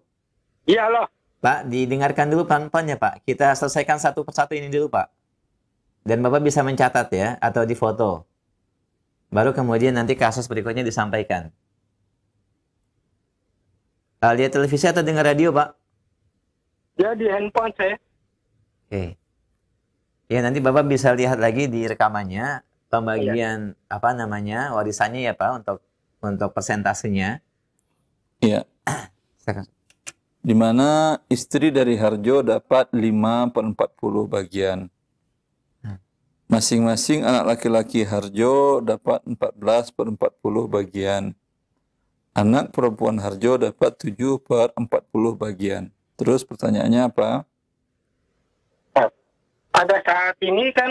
Iya loh. Pak, didengarkan dulu pelan-pelan ya Pak. Kita selesaikan satu persatu ini dulu Pak. Dan Bapak bisa mencatat ya, atau difoto. Baru kemudian nanti kasus berikutnya disampaikan. Lihat televisi atau dengar radio Pak? Ya di handphone saya. Oke. Ya nanti Bapak bisa lihat lagi di rekamannya pembagian apa namanya warisannya ya Pak untuk persentasenya. Ya. Di mana istri dari Harjo dapat 5/40 bagian. Masing-masing anak laki-laki Harjo dapat 14/40 bagian. Anak perempuan Harjo dapat 7/40 bagian. Terus pertanyaannya apa? Pada saat ini kan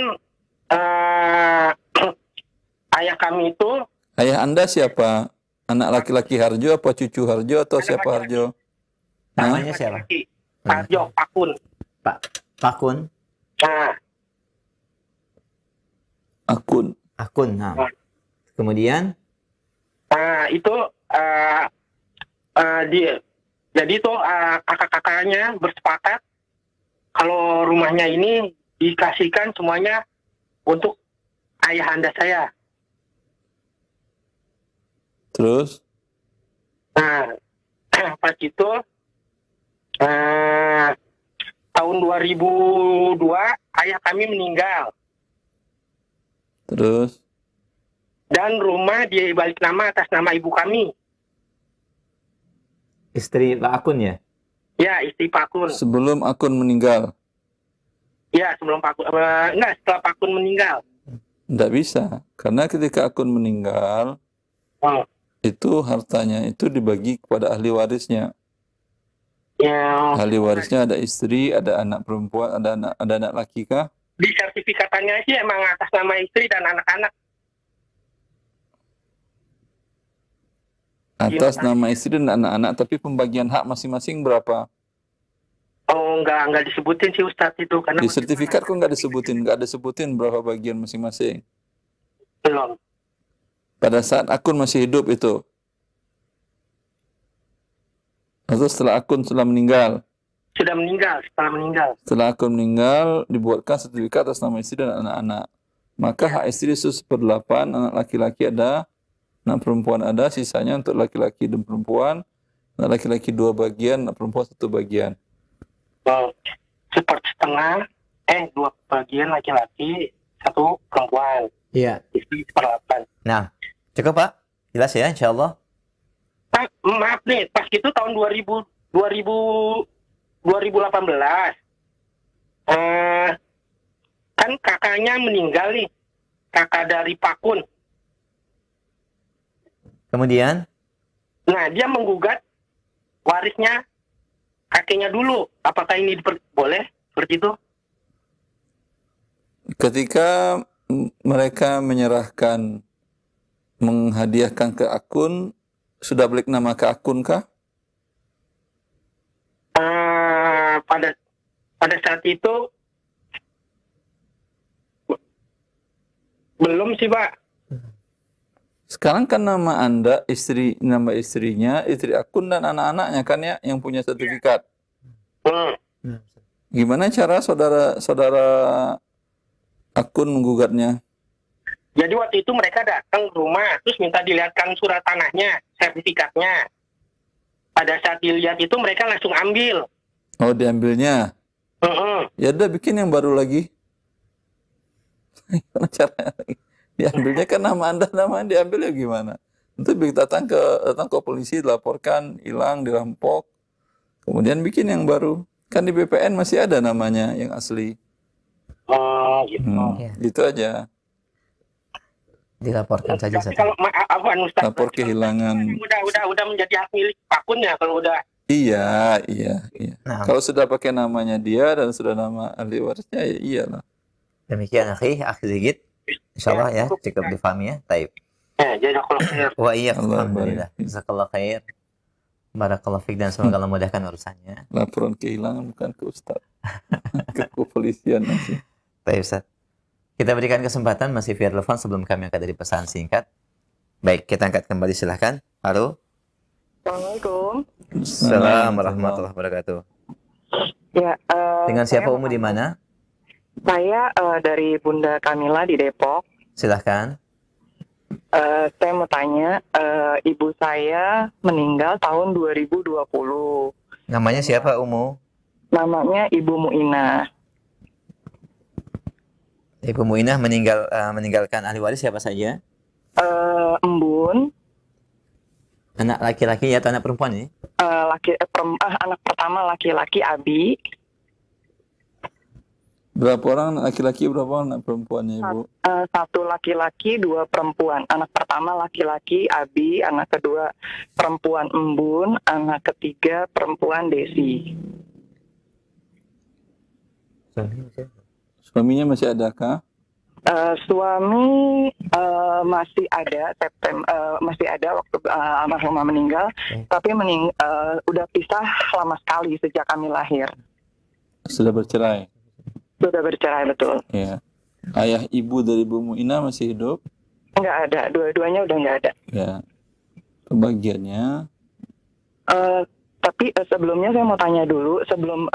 ayah kami itu. Ayah Anda siapa? Anak laki-laki Harjo apa cucu Harjo atau siapa Harjo? Namanya siapa? Harjo, Pakun. Pakun. Nah, Akun. Nah. Kemudian? Itu jadi itu kakak-kakaknya bersepakat kalau rumahnya ini dikasihkan semuanya untuk ayah anda saya. Terus? Nah, pas itu tahun 2002 ayah kami meninggal. Terus? Dan rumah dibalik nama atas nama ibu kami. Istri Pak Akun ya? Ya, istri Pak Akun. Sebelum Akun meninggal? Ya, sebelum Pak Akun. Enggak, setelah Pak Akun meninggal. Tidak bisa. Karena ketika Akun meninggal, itu hartanya itu dibagi kepada ahli warisnya. Ya. Ahli warisnya ada istri, ada anak perempuan, ada anak laki kah? Di sertifikatannya sih emang atas nama istri dan anak-anak. Atas nama istri dan anak-anak, tapi pembagian hak masing-masing berapa? Oh, enggak disebutin sih Ustadz itu karena Di sertifikat kok nggak disebutin berapa bagian masing-masing. belum. Pada saat Akun masih hidup itu. Atau setelah Akun sudah meninggal. Sudah meninggal, setelah meninggal. Setelah Akun meninggal, dibuatkan sertifikat atas nama istri dan anak-anak. Maka hak istri itu 1/8, anak laki-laki ada, anak perempuan ada, sisanya untuk laki-laki dan perempuan. Anak laki-laki 2 bagian, anak perempuan 1 bagian. Oh, 1/4, 2 bagian laki-laki, 1 perempuan. Iya. Istri 1/8. Nah, cukup Pak? Jelas ya insya Allah? Maaf nih, pas itu tahun 2002 2018. Kan kakaknya meninggal nih, kakak dari Pak Kun. Kemudian Nah, dia menggugat warisnya kakeknya dulu. Apakah ini boleh seperti itu? Ketika mereka menyerahkan, menghadiahkan ke akun, sudah balik nama ke akun kah? Pada saat itu belum sih, Pak. Sekarang kan nama Anda, nama istrinya, istri akun dan anak-anaknya kan ya yang punya sertifikat. Gimana cara saudara akun menggugatnya? Jadi waktu itu mereka datang ke rumah, terus minta dilihatkan surat tanahnya, sertifikatnya. Pada saat dilihat itu mereka langsung ambil. Oh, diambilnya. Ya udah bikin yang baru lagi. Gimana caranya? Diambilnya kan nama diambil ya gimana? Itu datang ke polisi, dilaporkan hilang, dirampok. Kemudian bikin yang baru. Kan di BPN masih ada namanya yang asli. Gitu. Gitu aja. dilaporkan saja Tapi Ustaz. kalau Ustaz, Lapor kehilangan. udah menjadi hak milik Pak Kun ya kalau udah. Iya. Nah, Kalau sudah pakai namanya dia dan sudah nama ahli warisnya, ya iyalah. demikian akhi Zigit. Insyaallah ya cukup difahami ya. Taib. Ya, jadi kalau Wa iyyakum Allah alhamdulillah. Jazakallahu khair. Barakallahu fiik dan semoga Allah mudahkan urusannya. Laporan kehilangan bukan ke Ustaz. Ke kepolisian nanti. Baik Ustaz. Kita berikan kesempatan masih via telepon sebelum kami angkat dari pesan singkat. Baik, kita angkat kembali silahkan. Halo. Assalamualaikum. Assalamualaikum warahmatullahi wabarakatuh. Ya, Dengan siapa saya Umu di mana? Saya dari Bunda Kamila di Depok. Silahkan. Saya mau tanya, ibu saya meninggal tahun 2020. Namanya siapa Umu? Namanya Ibu Muina. Ibu Muinah meninggalkan ahli waris siapa saja? Embun, Anak laki-laki atau anak perempuan ini? anak pertama laki-laki Abi, Berapa orang laki-laki, berapa orang anak perempuannya, Ibu? satu laki-laki, dua perempuan. Anak pertama laki-laki Abi, anak kedua perempuan Embun, anak ketiga perempuan Desi. Suaminya masih adakah? Suami masih ada masih ada waktu almarhumah meninggal, tapi udah pisah lama sekali sejak kami lahir. Sudah bercerai. Sudah bercerai, betul. Ya. Ayah ibu dari Bu Muina masih hidup? Nggak ada, dua-duanya udah nggak ada. Ya. Kebagiannya. Tapi sebelumnya saya mau tanya dulu, sebelum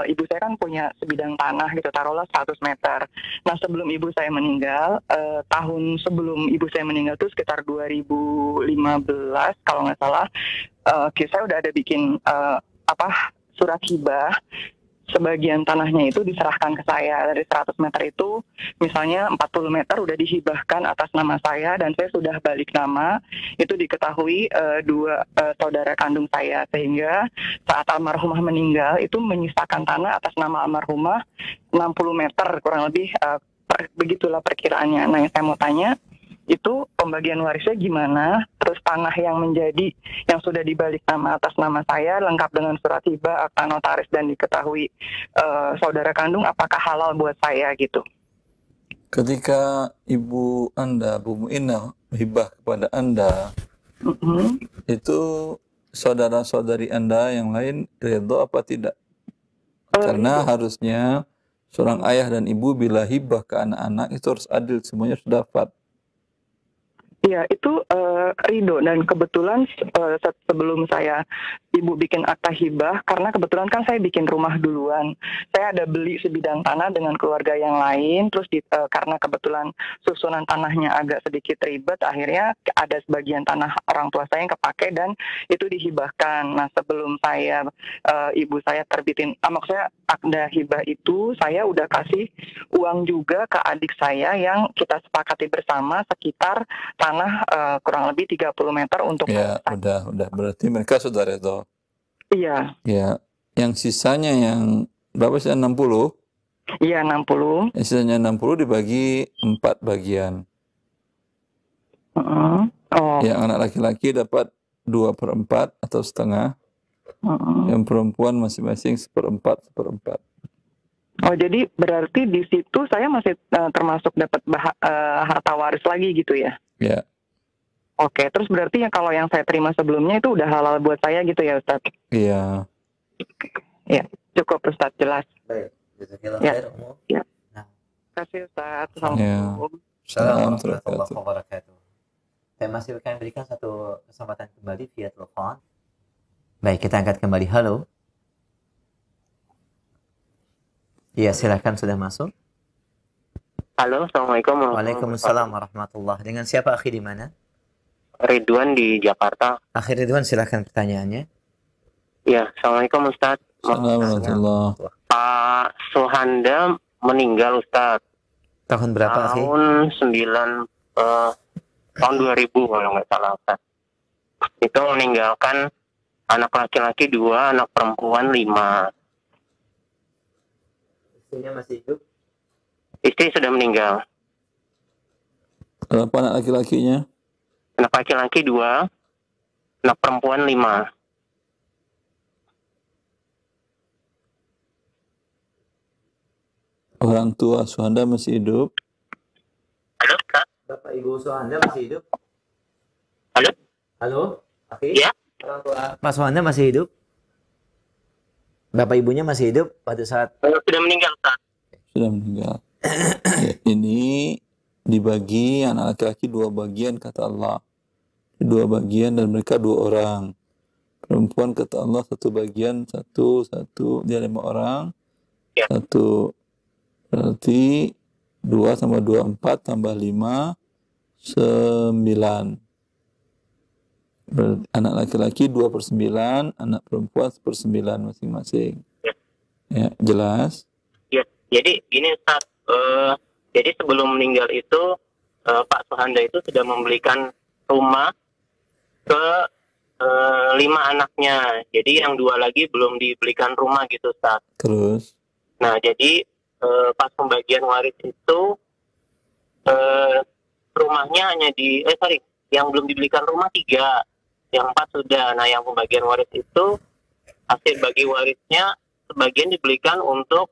ibu saya kan punya sebidang tanah gitu, taruhlah 100 meter. Nah, sebelum ibu saya meninggal, tahun sebelum ibu saya meninggal itu sekitar 2015 kalau nggak salah, saya udah ada bikin surat hibah. Sebagian tanahnya itu diserahkan ke saya. Dari 100 meter itu, misalnya 40 meter udah dihibahkan atas nama saya, dan saya sudah balik nama. Itu diketahui dua saudara kandung saya, sehingga saat almarhumah meninggal itu menyisakan tanah atas nama almarhumah 60 meter kurang lebih, begitulah perkiraannya. Nah, yang saya mau tanya, itu pembagian warisnya gimana? Terus tanah yang sudah dibalik nama atas nama saya lengkap dengan surat hibah, akta notaris, dan diketahui saudara kandung, apakah halal buat saya gitu? Ketika ibu Anda, Bu Muina, hibah kepada Anda, itu saudara-saudari Anda yang lain redha apa tidak? Karena harusnya seorang ayah dan ibu bila hibah ke anak-anak itu harus adil, semuanya harus dapat. Iya, itu ridho, dan kebetulan sebelum ibu bikin akta hibah, karena kebetulan kan saya bikin rumah duluan. Saya ada beli sebidang tanah dengan keluarga yang lain, terus karena kebetulan susunan tanahnya agak sedikit ribet, akhirnya ada sebagian tanah orang tua saya yang kepake dan itu dihibahkan. Nah, sebelum ibu saya terbitin, maksudnya akta hibah itu, saya udah kasih uang juga ke adik saya yang kita sepakati bersama sekitar tanah kurang lebih 30 meter untuk ya, udah berarti mereka sudah redha. Iya. Ya, Yang sisanya yang berapa sih? 60? Iya, 60. Yang sisanya 60 dibagi 4 bagian. Oh. Yang anak laki-laki dapat 2/4 atau setengah. Yang perempuan masing-masing 1/4. Oh, jadi berarti di situ saya masih termasuk dapat harta waris lagi gitu ya? Ya. Oke, terus berarti kalau yang saya terima sebelumnya itu udah halal buat saya gitu ya, Ustaz? Iya. Ya, cukup Ustaz, jelas. Baik. Jazakallah Ya. khair, Ummu. Ya. Nah. Terima kasih Ustaz. Ya. Assalamualaikum. Assalamualaikum warahmatullahi wabarakatuh. Saya masih akan berikan satu kesempatan kembali via telepon. Baik, kita angkat kembali. Halo. Iya, silakan, sudah masuk. Halo, Assalamualaikum. Waalaikumsalam warahmatullahi. Dengan siapa, akhi, di mana? Ridwan di Jakarta. Akhi Ridwan, silakan pertanyaannya. Ya, Assalamualaikum Ustaz. Assalamualaikum. Pak Suhanda meninggal Ustaz. Tahun berapa, akhi? Tahun 2000 kalau nggak salah Ustaz. Itu meninggalkan anak laki-laki 2, anak perempuan 5. Istrinya masih hidup? Istri sudah meninggal. Berapa anak laki-lakinya? Anak laki-laki 2, anak perempuan 5. Orang tua Suhanda masih hidup? Halo, Ustaz? Bapak Ibu Suhanda masih hidup? Halo? Halo, akhi? Ya? Orang tua Pak Suhanda masih hidup? Bapak ibunya masih hidup pada saat Sudah meninggal Ustaz. Sudah meninggal. Ini dibagi anak laki-laki 2 bagian kata Allah. 2 bagian dan mereka 2 orang. Perempuan kata Allah 1 bagian, 1, dia 5 orang. Ya. 1 berarti 2 tambah 2 4 tambah 5 9. Berarti anak laki-laki 2/9, anak perempuan 1/9 masing-masing. Ya, jelas? Ya, jadi gini Ustaz, jadi sebelum meninggal itu Pak Suhanda itu sudah membelikan rumah ke 5 anaknya. Jadi yang 2 lagi belum dibelikan rumah gitu Ustaz. Terus? Nah, jadi pas pembagian waris itu rumahnya hanya yang belum dibelikan rumah 3, yang 4 sudah. Nah, yang pembagian waris itu hasil bagi warisnya sebagian dibelikan untuk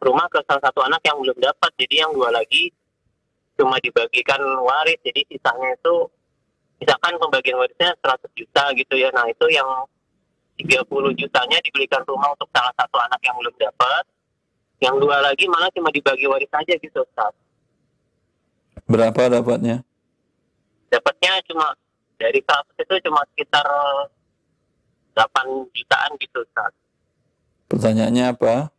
rumah ke salah satu anak yang belum dapat. Jadi yang 2 lagi cuma dibagikan waris. Jadi sisanya itu, misalkan pembagian warisnya 100 juta gitu ya. Nah, itu yang 30 jutanya dibelikan rumah untuk salah satu anak yang belum dapat. Yang 2 lagi malah cuma dibagi waris aja gitu Ustaz. Berapa dapatnya? Dapatnya cuma dari 100 itu cuma sekitar 8 jutaan gitu Ustaz. Pertanyaannya apa?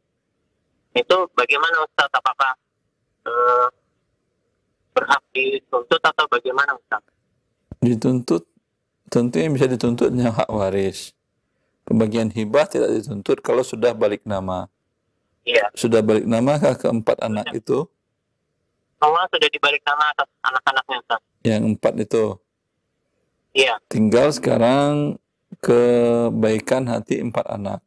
Itu bagaimana Ustaz? Apakah berhak dituntut atau bagaimana Ustaz? Dituntut, tentu yang bisa dituntut hanya hak waris. Pembagian hibah tidak dituntut kalau sudah balik nama. Iya. Sudah balik nama kah ke 4 anak itu? Semua sudah dibalik nama atas anak-anaknya Ustaz. Yang 4 itu. Iya. Tinggal sekarang kebaikan hati 4 anak.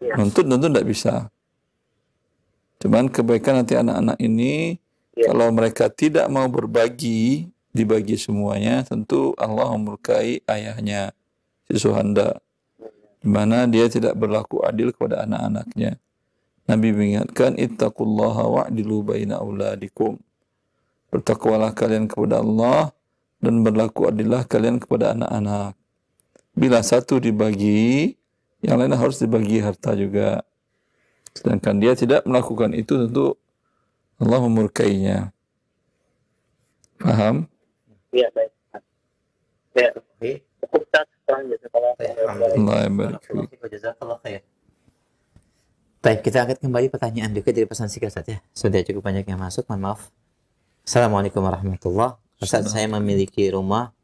Iya. Nuntut tentu tidak bisa. Cuman kebaikan hati anak-anak ini, Iya. kalau mereka tidak mau berbagi, dibagi semuanya, tentu Allah memurkai ayahnya, si Suhanda. Di mana dia tidak berlaku adil kepada anak-anaknya. Nabi mengingatkan, ittaqullaha wa'dilu baina auladikum. Bertakwalah kalian kepada Allah dan berlaku adillah kalian kepada anak-anak. Bila satu dibagi, yang lain harus dibagi harta juga. Sedangkan dia tidak melakukan itu, tentu Allah memurkainya. Paham? Iya, baik. Ya. Oke. Ustaz, Allah barik fiik. Jazakallah khair. Baik, kita angkat kembali pertanyaan juga dari pesan singkat Ustaz ya. Sudah cukup banyak yang masuk, mohon maaf. Assalamualaikum warahmatullahi wabarakatuh. Ustaz, saya memiliki rumah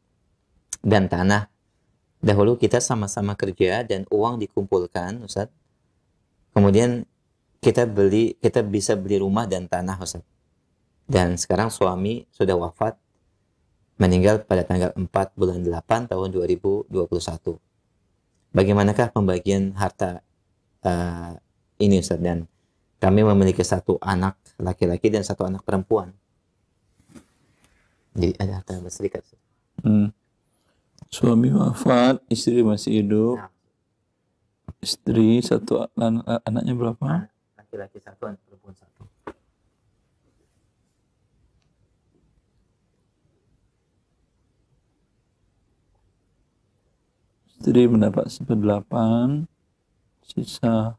dan tanah. Dahulu kita sama-sama kerja dan uang dikumpulkan, Ustaz. Kemudian kita bisa beli rumah dan tanah, Ustaz. Dan sekarang suami sudah wafat, meninggal pada tanggal 4 bulan 8 tahun 2021. bagaimanakah pembagian harta ini Ustaz? Dan kami memiliki satu anak laki-laki dan satu anak perempuan. Jadi ada harta berserikat. Suami wafat, istri masih hidup. Nah. Istri satu, anaknya berapa? Laki-laki satu, anak perempuan satu. Istri mendapat 1/8, sisa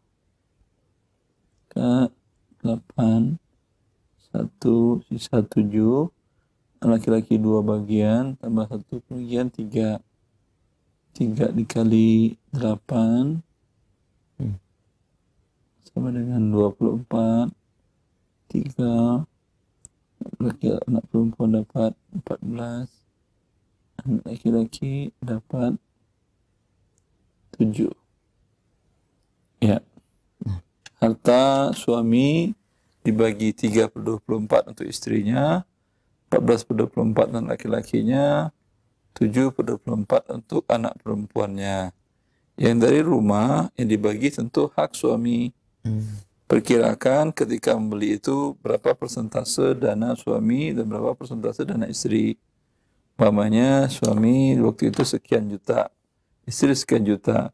ke 8, 1, sisa 7, laki-laki 2 bagian, tambah 1 bagian 3. 3 dikali 8 sama dengan 24. 3 anak perempuan dapat 14, anak laki-laki dapat 7. Ya. Harta suami dibagi 3/24 untuk istrinya, 14/24 untuk laki-lakinya, 7/24 untuk anak perempuannya. Yang dari rumah yang dibagi tentu hak suami. Perkirakan ketika membeli itu berapa persentase dana suami dan berapa persentase dana istri. Umpamanya suami waktu itu sekian juta, istri sekian juta.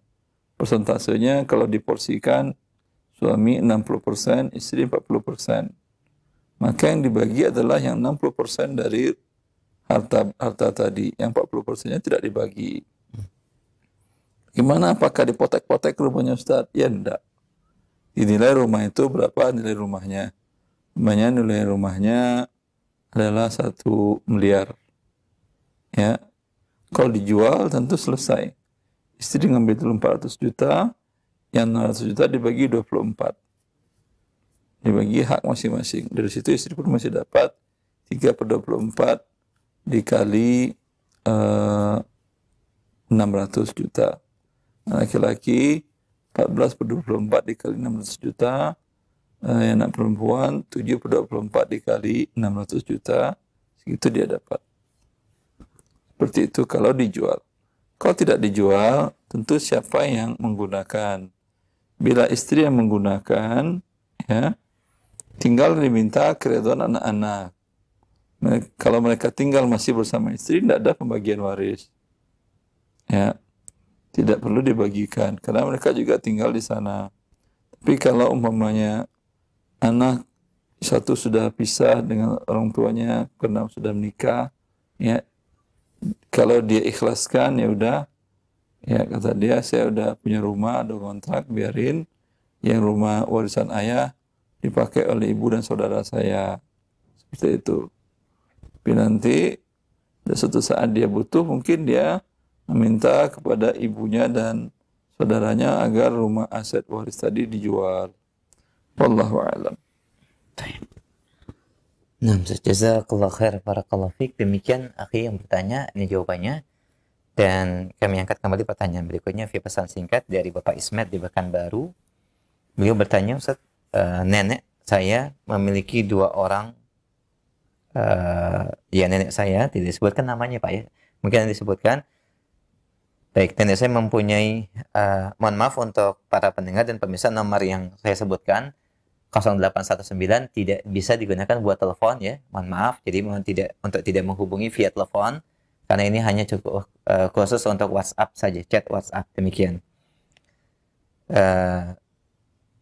Persentasenya kalau diporsikan suami 60%, istri 40%. Maka yang dibagi adalah yang 60% dari harta tadi, yang 40%-nya tidak dibagi. Gimana, apakah dipotek-potek rumahnya Ustaz? Ya enggak. Dinilai rumah itu berapa nilai rumahnya. Namanya nilai rumahnya adalah 1 miliar. Ya. Kalau dijual tentu selesai. Istri ngambil dulu 400 juta, yang 600 juta dibagi 24. Dibagi hak masing-masing. Dari situ istri pun masih dapat 3/24 dikali 600 juta. Laki-laki 14/24 dikali 600 juta. Anak perempuan 7/24 dikali 600 juta. Segitu dia dapat. Seperti itu kalau dijual. Kalau tidak dijual, tentu siapa yang menggunakan. Bila istri yang menggunakan, ya, tinggal diminta keridhaan anak-anak. Kalau mereka tinggal masih bersama istri, tidak ada pembagian waris. Ya, tidak perlu dibagikan karena mereka juga tinggal di sana. Tapi kalau umpamanya anak satu sudah pisah dengan orang tuanya karena sudah menikah, ya, kalau dia ikhlaskan, ya udah, ya kata dia, saya udah punya rumah, ada kontrak, biarin yang rumah warisan ayah dipakai oleh ibu dan saudara saya. Seperti itu. Tapi nanti suatu saat dia butuh, mungkin dia meminta kepada ibunya dan saudaranya agar rumah aset waris tadi dijual. Wallahu a'lam. Nah, jazakallah khair, barakallahu fiik. Demikian akhi yang bertanya, ini jawabannya. Dan kami angkat kembali pertanyaan berikutnya via pesan singkat dari Bapak Ismet di Pekanbaru. Beliau bertanya, Ustaz, nenek saya memiliki 2 orang, ya nenek saya, tidak disebutkan namanya Pak ya, mungkin disebutkan. Baik, nenek saya mempunyai, mohon maaf untuk para pendengar dan pemirsa, nomor yang saya sebutkan 0819 tidak bisa digunakan buat telepon ya, mohon maaf. Jadi mohon untuk tidak menghubungi via telepon karena ini hanya cukup khusus untuk WhatsApp saja, chat WhatsApp. Demikian.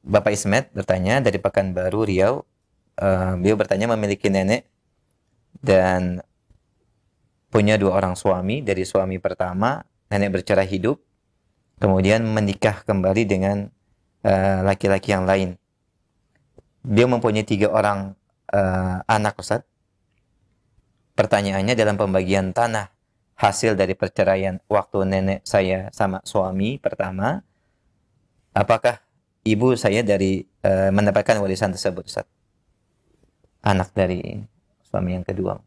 Bapak Ismet bertanya dari Pekanbaru, Riau. Beliau bertanya memiliki nenek dan punya 2 orang suami. Dari suami pertama, nenek bercerai hidup, kemudian menikah kembali dengan laki-laki yang lain. Dia mempunyai 3 orang anak, Ustaz. Pertanyaannya, dalam pembagian tanah hasil dari perceraian waktu nenek saya sama suami pertama, apakah ibu saya dari mendapatkan warisan tersebut, Ustaz? Anak dari suami yang kedua.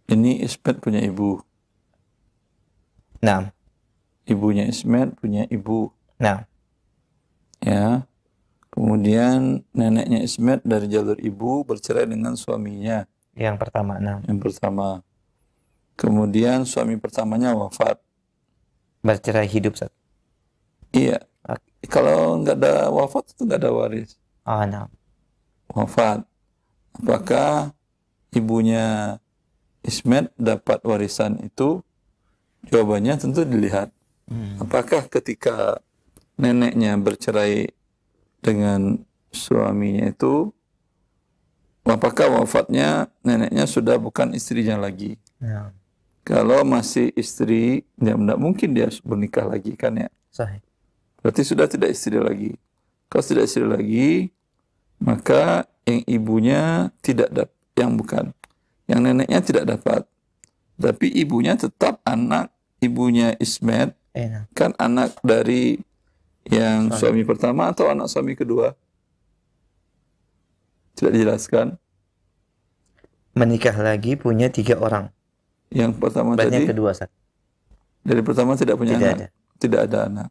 Ini Ismet punya ibu. Nah. Ibunya Ismet punya ibu. Nah. Ya. Kemudian neneknya Ismet dari jalur ibu bercerai dengan suaminya. Yang pertama, nah. Yang pertama. kemudian suami pertamanya wafat. Bercerai hidup, Ustaz. Iya. Kalau nggak ada wafat itu nggak ada waris. Oh, nah. Wafat. Apakah ibunya Ismet dapat warisan itu? Jawabannya tentu dilihat. Apakah ketika neneknya bercerai dengan suaminya itu, apakah wafatnya neneknya sudah bukan istrinya lagi? Ya. Kalau masih istri, ya tidak mungkin dia bernikah lagi kan ya. Sahih. Berarti sudah tidak istri lagi. Kalau tidak istri lagi, maka yang ibunya tidak dapat, yang neneknya tidak dapat. Tapi ibunya tetap anak ibunya Ismet, Nah. kan anak dari yang suami pertama atau anak suami kedua? Tidak dijelaskan. Menikah lagi punya 3 orang. Yang pertama Berarti tadi, yang kedua, Ustaz. dari pertama tidak punya Tidak anak. ada. Tidak ada anak.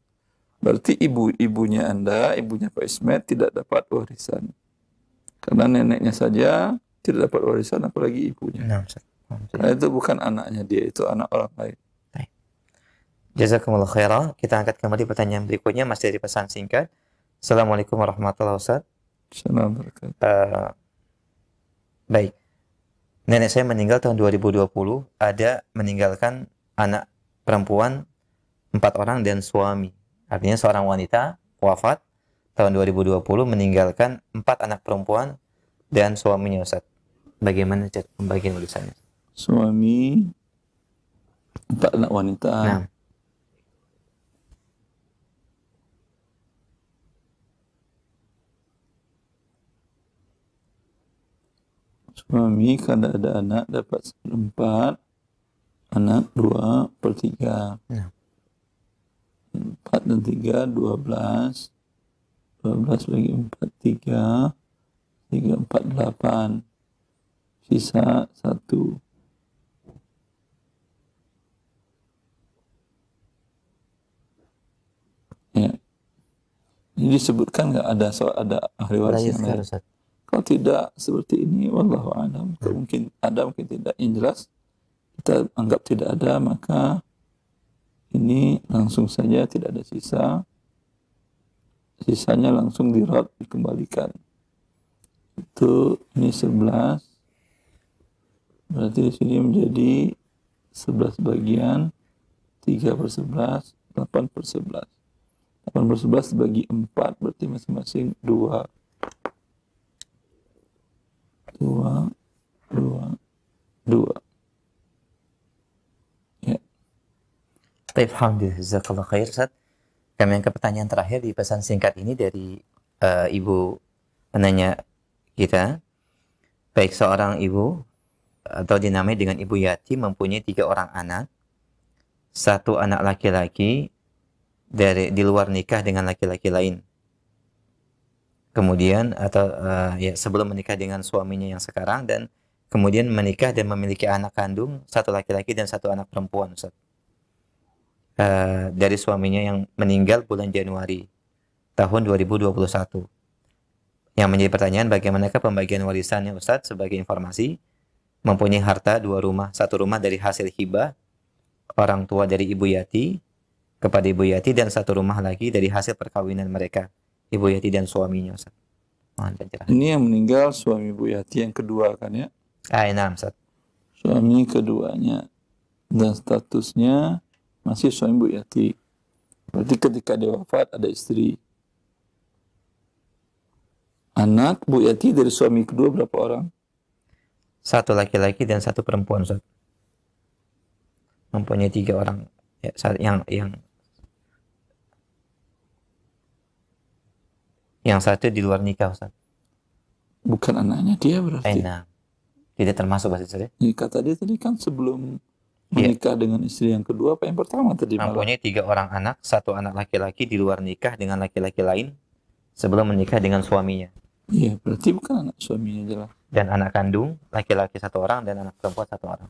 Berarti ibunya Anda, ibunya Pak Ismet tidak dapat warisan. Karena neneknya saja tidak dapat warisan, apalagi ibunya. Nah, Ustaz. Karena itu bukan anaknya dia, itu anak orang lain. Jazakumullah khairan. Kita angkat kembali pertanyaan berikutnya, masih dari pesan singkat. Assalamualaikum warahmatullahi wabarakatuh. Assalamualaikum. Baik. Nenek saya meninggal tahun 2020, ada meninggalkan anak perempuan 4 orang dan suami. Artinya seorang wanita wafat tahun 2020 meninggalkan 4 anak perempuan dan suaminya, Ustaz. Bagaimana cara pembagian warisannya? Suami, 4 anak wanita. Nah, Suami kalau ada anak dapat 4, anak 2/3. Nah. 4 dan 3, 12. 12 bagi 4, 3. 3, 4, 8. Sisa 1. Ya. Ini disebutkan nggak ada ahli waris yang lain? Ustaz. Kalau tidak seperti ini, wallahu a'lam. Mungkin ada, mungkin tidak. Yang jelas kita anggap tidak ada, maka ini langsung saja tidak ada sisa. Sisanya langsung dikembalikan. Itu ini 11. Berarti di sini menjadi 11 bagian 3/11, 8/11. 8/11 bagi 4 berarti masing-masing 2. 2. Ya. Baik, alhamdulillah, jazakallah khair, Ustaz. Kami yang ke pertanyaan terakhir di pesan singkat ini dari ibu penanya kita. Baik, seorang ibu atau dinamai dengan ibu yatim mempunyai 3 orang anak. 1 anak laki-laki di luar nikah dengan laki-laki lain. Kemudian sebelum menikah dengan suaminya yang sekarang, dan kemudian menikah dan memiliki anak kandung 1 laki-laki dan 1 anak perempuan, Ustaz. Dari suaminya yang meninggal bulan Januari tahun 2021. Yang menjadi pertanyaan, bagaimanakah pembagian warisannya, Ustaz? Sebagai informasi, mempunyai harta 2 rumah, 1 rumah dari hasil hibah orang tua dari ibu yati kepada ibu yati, dan 1 rumah lagi dari hasil perkawinan mereka, ibu yati dan suaminya, Ustaz. Ini yang meninggal suami ibu yati yang kedua kan ya? Nah, Ustaz. Suami keduanya, dan statusnya masih suami ibu yati. Berarti ketika dia wafat ada istri. Anak bu yati dari suami kedua berapa orang? 1 laki-laki dan 1 perempuan, Ustaz. Mempunyai 3 orang ya, yang 1 di luar nikah, Ustaz. Bukan anaknya dia berarti. Nah, tidak termasuk, Ustaz. Kata dia tadi kan sebelum menikah dengan istri yang kedua, apa yang pertama tadi? Mempunyai 3 orang anak, 1 anak laki-laki di luar nikah dengan laki-laki lain sebelum menikah dengan suaminya. Iya, berarti bukan anak suaminya jelas. Dan anak kandung laki-laki 1 orang dan anak perempuan 1 orang.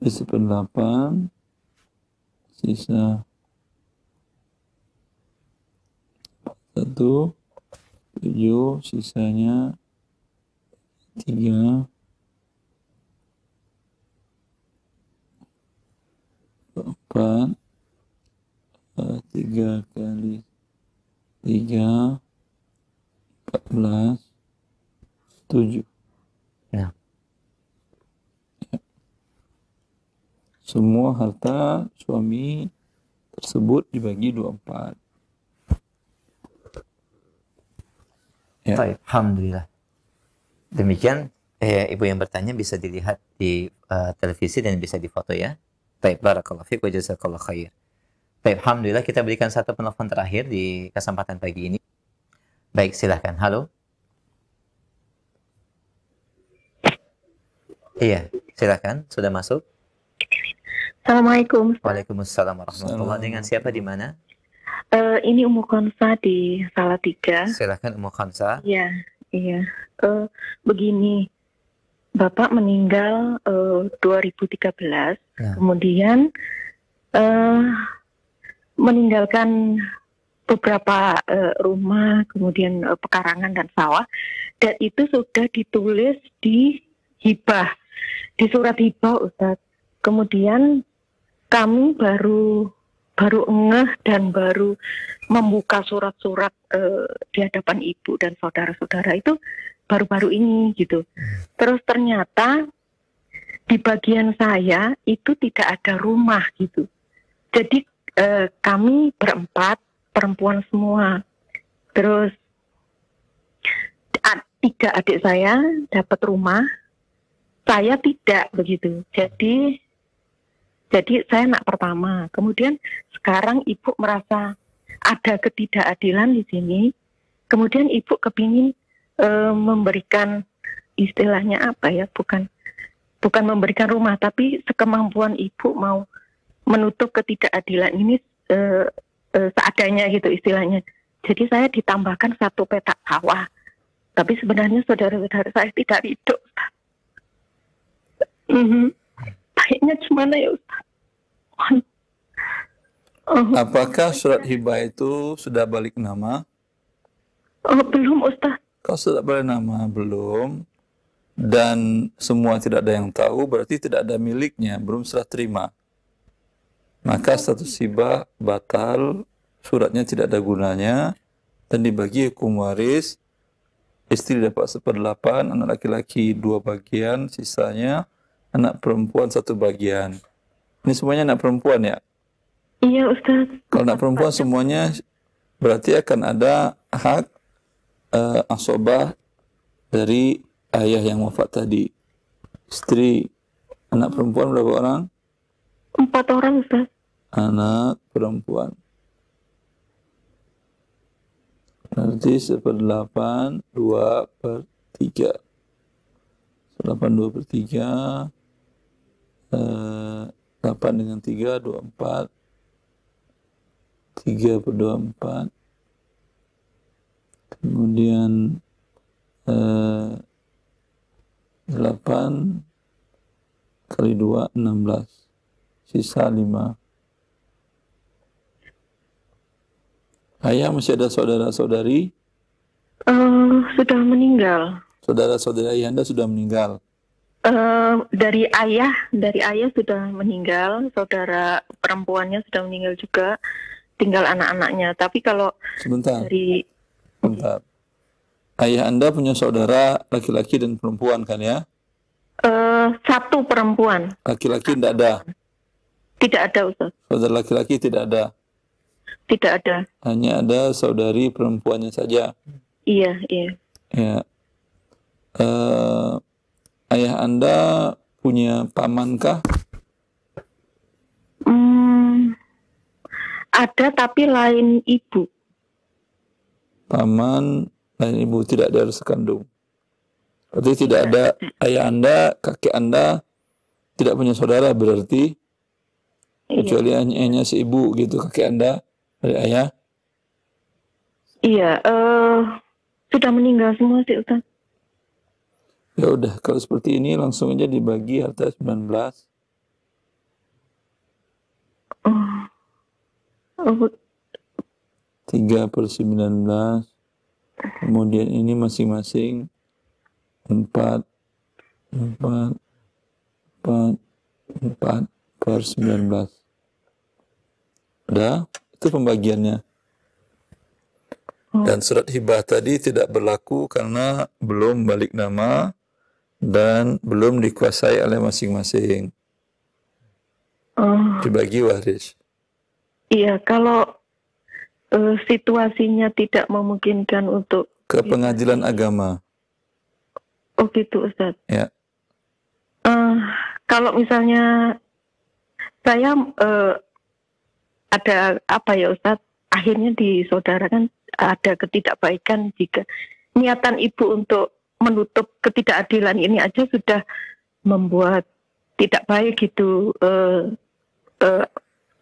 1/8, sisa 1, 7, sisanya 3, 8, 3 kali 3, 14, 7. Ya. Semua harta suami tersebut dibagi 24. Ya. Baik, alhamdulillah. Demikian ibu yang bertanya bisa dilihat di televisi dan bisa difoto ya. Baik, barakallahu fiik wa jazakallahu khair. Baik, alhamdulillah kita berikan satu penelpon terakhir di kesempatan pagi ini. Baik, silahkan. Halo. Iya, silahkan. Sudah masuk. Assalamualaikum. Waalaikumsalam warahmatullahi wabarakatuh. Dengan siapa di mana? Ini Ummu Konsa di Salatiga. Silahkan Ummu Khamsa. Iya, iya. Begini, Bapak meninggal 2013, Nah. kemudian meninggalkan beberapa rumah, kemudian pekarangan dan sawah, dan itu sudah ditulis di hibah, di surat hibah, Ustaz. Kemudian kami baru ngeh dan baru membuka surat-surat di hadapan ibu dan saudara-saudara itu baru-baru ini gitu. Terus ternyata di bagian saya itu tidak ada rumah gitu. Jadi kami berempat perempuan semua. Terus 3 adik saya dapat rumah, saya tidak begitu. Jadi saya anak pertama. Kemudian sekarang ibu merasa ada ketidakadilan di sini. Kemudian ibu kepingin memberikan, istilahnya apa ya? Bukan memberikan rumah, tapi sekemampuan ibu mau menutup ketidakadilan ini seadanya gitu istilahnya. Jadi saya ditambahkan 1 petak sawah. Tapi sebenarnya saudara-saudara saya tidak ridho, Ustaz. Baiknya gimana ya, Ustaz? Apakah surat hibah itu sudah balik nama? Belum, Ustaz. Kalau sudah balik nama, belum. Dan semua tidak ada yang tahu, berarti tidak ada miliknya, belum serah terima. Maka status hibah batal, suratnya tidak ada gunanya, dan dibagi hukum waris. Istri dapat 1/8, anak laki-laki 2 bagian, sisanya anak perempuan 1 bagian. Ini semuanya anak perempuan ya? Iya, Ustaz. Kalau anak perempuan semuanya berarti akan ada hak asobah dari ayah yang wafat tadi. Istri, anak perempuan berapa orang? 4 orang, Ustaz. Anak perempuan. Berarti 1/8, 2/3. 1/8, 2/3. 8 dengan 3, 24. 3/24. Kemudian 8 kali 2, 16. Sisa 5. Ayah masih ada saudara-saudari? Sudah meninggal. Saudara-saudari ayah Anda sudah meninggal. Dari ayah sudah meninggal, saudara perempuannya sudah meninggal juga, tinggal anak-anaknya. Tapi kalau Sebentar. Sebentar. Ayah Anda punya saudara laki-laki dan perempuan kan ya? 1 perempuan. Laki-laki tidak ada. Tidak ada, Ustaz. Saudara laki-laki tidak ada. Tidak ada. Hanya ada saudari perempuannya saja. Iya. Ya. Ayah Anda punya pamankah? Ada tapi lain ibu. Paman lain ibu, tidak ada harus kandung. Berarti tidak ada ayah Anda, kakek Anda tidak punya saudara berarti. Kecuali hanya si ibu gitu, kakek Anda dari ayah. Iya, sudah meninggal semua sih, Ustaz. Ya udah, kalau seperti ini langsung aja dibagi harta 19. 3/19. Kemudian ini masing-masing 4 per 19. ada, itu pembagiannya. Dan surat hibah tadi tidak berlaku karena belum balik nama dan belum dikuasai oleh masing-masing. Dibagi waris. Iya, kalau situasinya tidak memungkinkan untuk Ke pengadilan agama. Oh gitu, Ustaz. Ya. Kalau misalnya saya ada apa ya Ustaz, akhirnya di saudara kan ada ketidakbaikan jika niatan ibu untuk menutup ketidakadilan ini aja sudah membuat tidak baik gitu.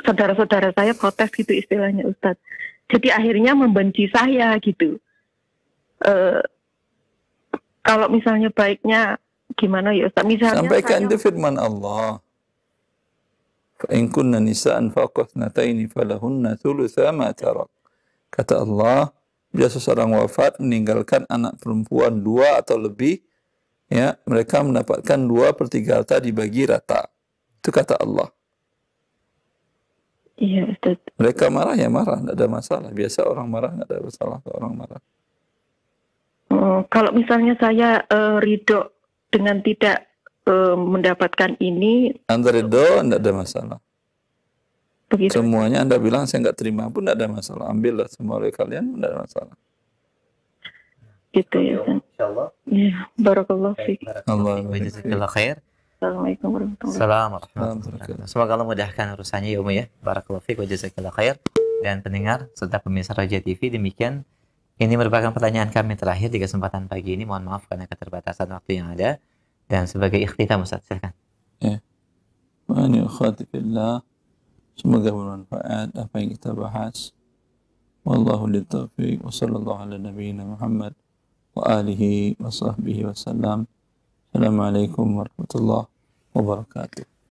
Saudara-saudara saya protes gitu istilahnya Ustaz. Jadi akhirnya membenci saya gitu. Kalau misalnya baiknya gimana ya Ustaz? Misalnya Sampaikan saya... di firman Allah. Fa'in kunna nisa'an faqathnataini falahunna thulutha ma tarak. Kata Allah, bila seseorang wafat meninggalkan anak perempuan 2 atau lebih, ya, mereka mendapatkan 2/3 harta dibagi rata. Itu kata Allah. Iya, Ustaz. Mereka marah ya marah, tidak ada masalah. Biasa orang marah, tidak ada masalah kalau orang marah. Kalau misalnya saya ridho dengan tidak mendapatkan ini, Anda ridho, tidak ada masalah. begitu. Semuanya Anda bilang saya nggak terima pun tidak ada masalah. Ambillah semua oleh kalian, tidak ada masalah. Gitu ya, Ustaz. Insyaallah. Ya, barakallahu fiik. Allah. Jazakallahu khair. Assalamualaikum warahmatullahi Assalamualaikum warahmatullahi wabarakatuh. Semoga Allah mudahkan urusannya ya Umi ya. Barakallahu fiik wa jazakallahu khair. Dan pendengar serta pemirsa Roja TV, demikian ini merupakan pertanyaan kami terakhir di kesempatan pagi ini. Mohon maaf karena keterbatasan waktu yang ada. Dan sebagai ikhtitam Ustaz, silakan. Ya. Wa ani akhwati fillah. Semoga bermanfaat apa yang kita bahas. Wallahu lil taufiq wa sallallahu ala nabiyyina Muhammad wa alihi wa sahbihi wa sallam. Assalamualaikum warahmatullahi wabarakatuh.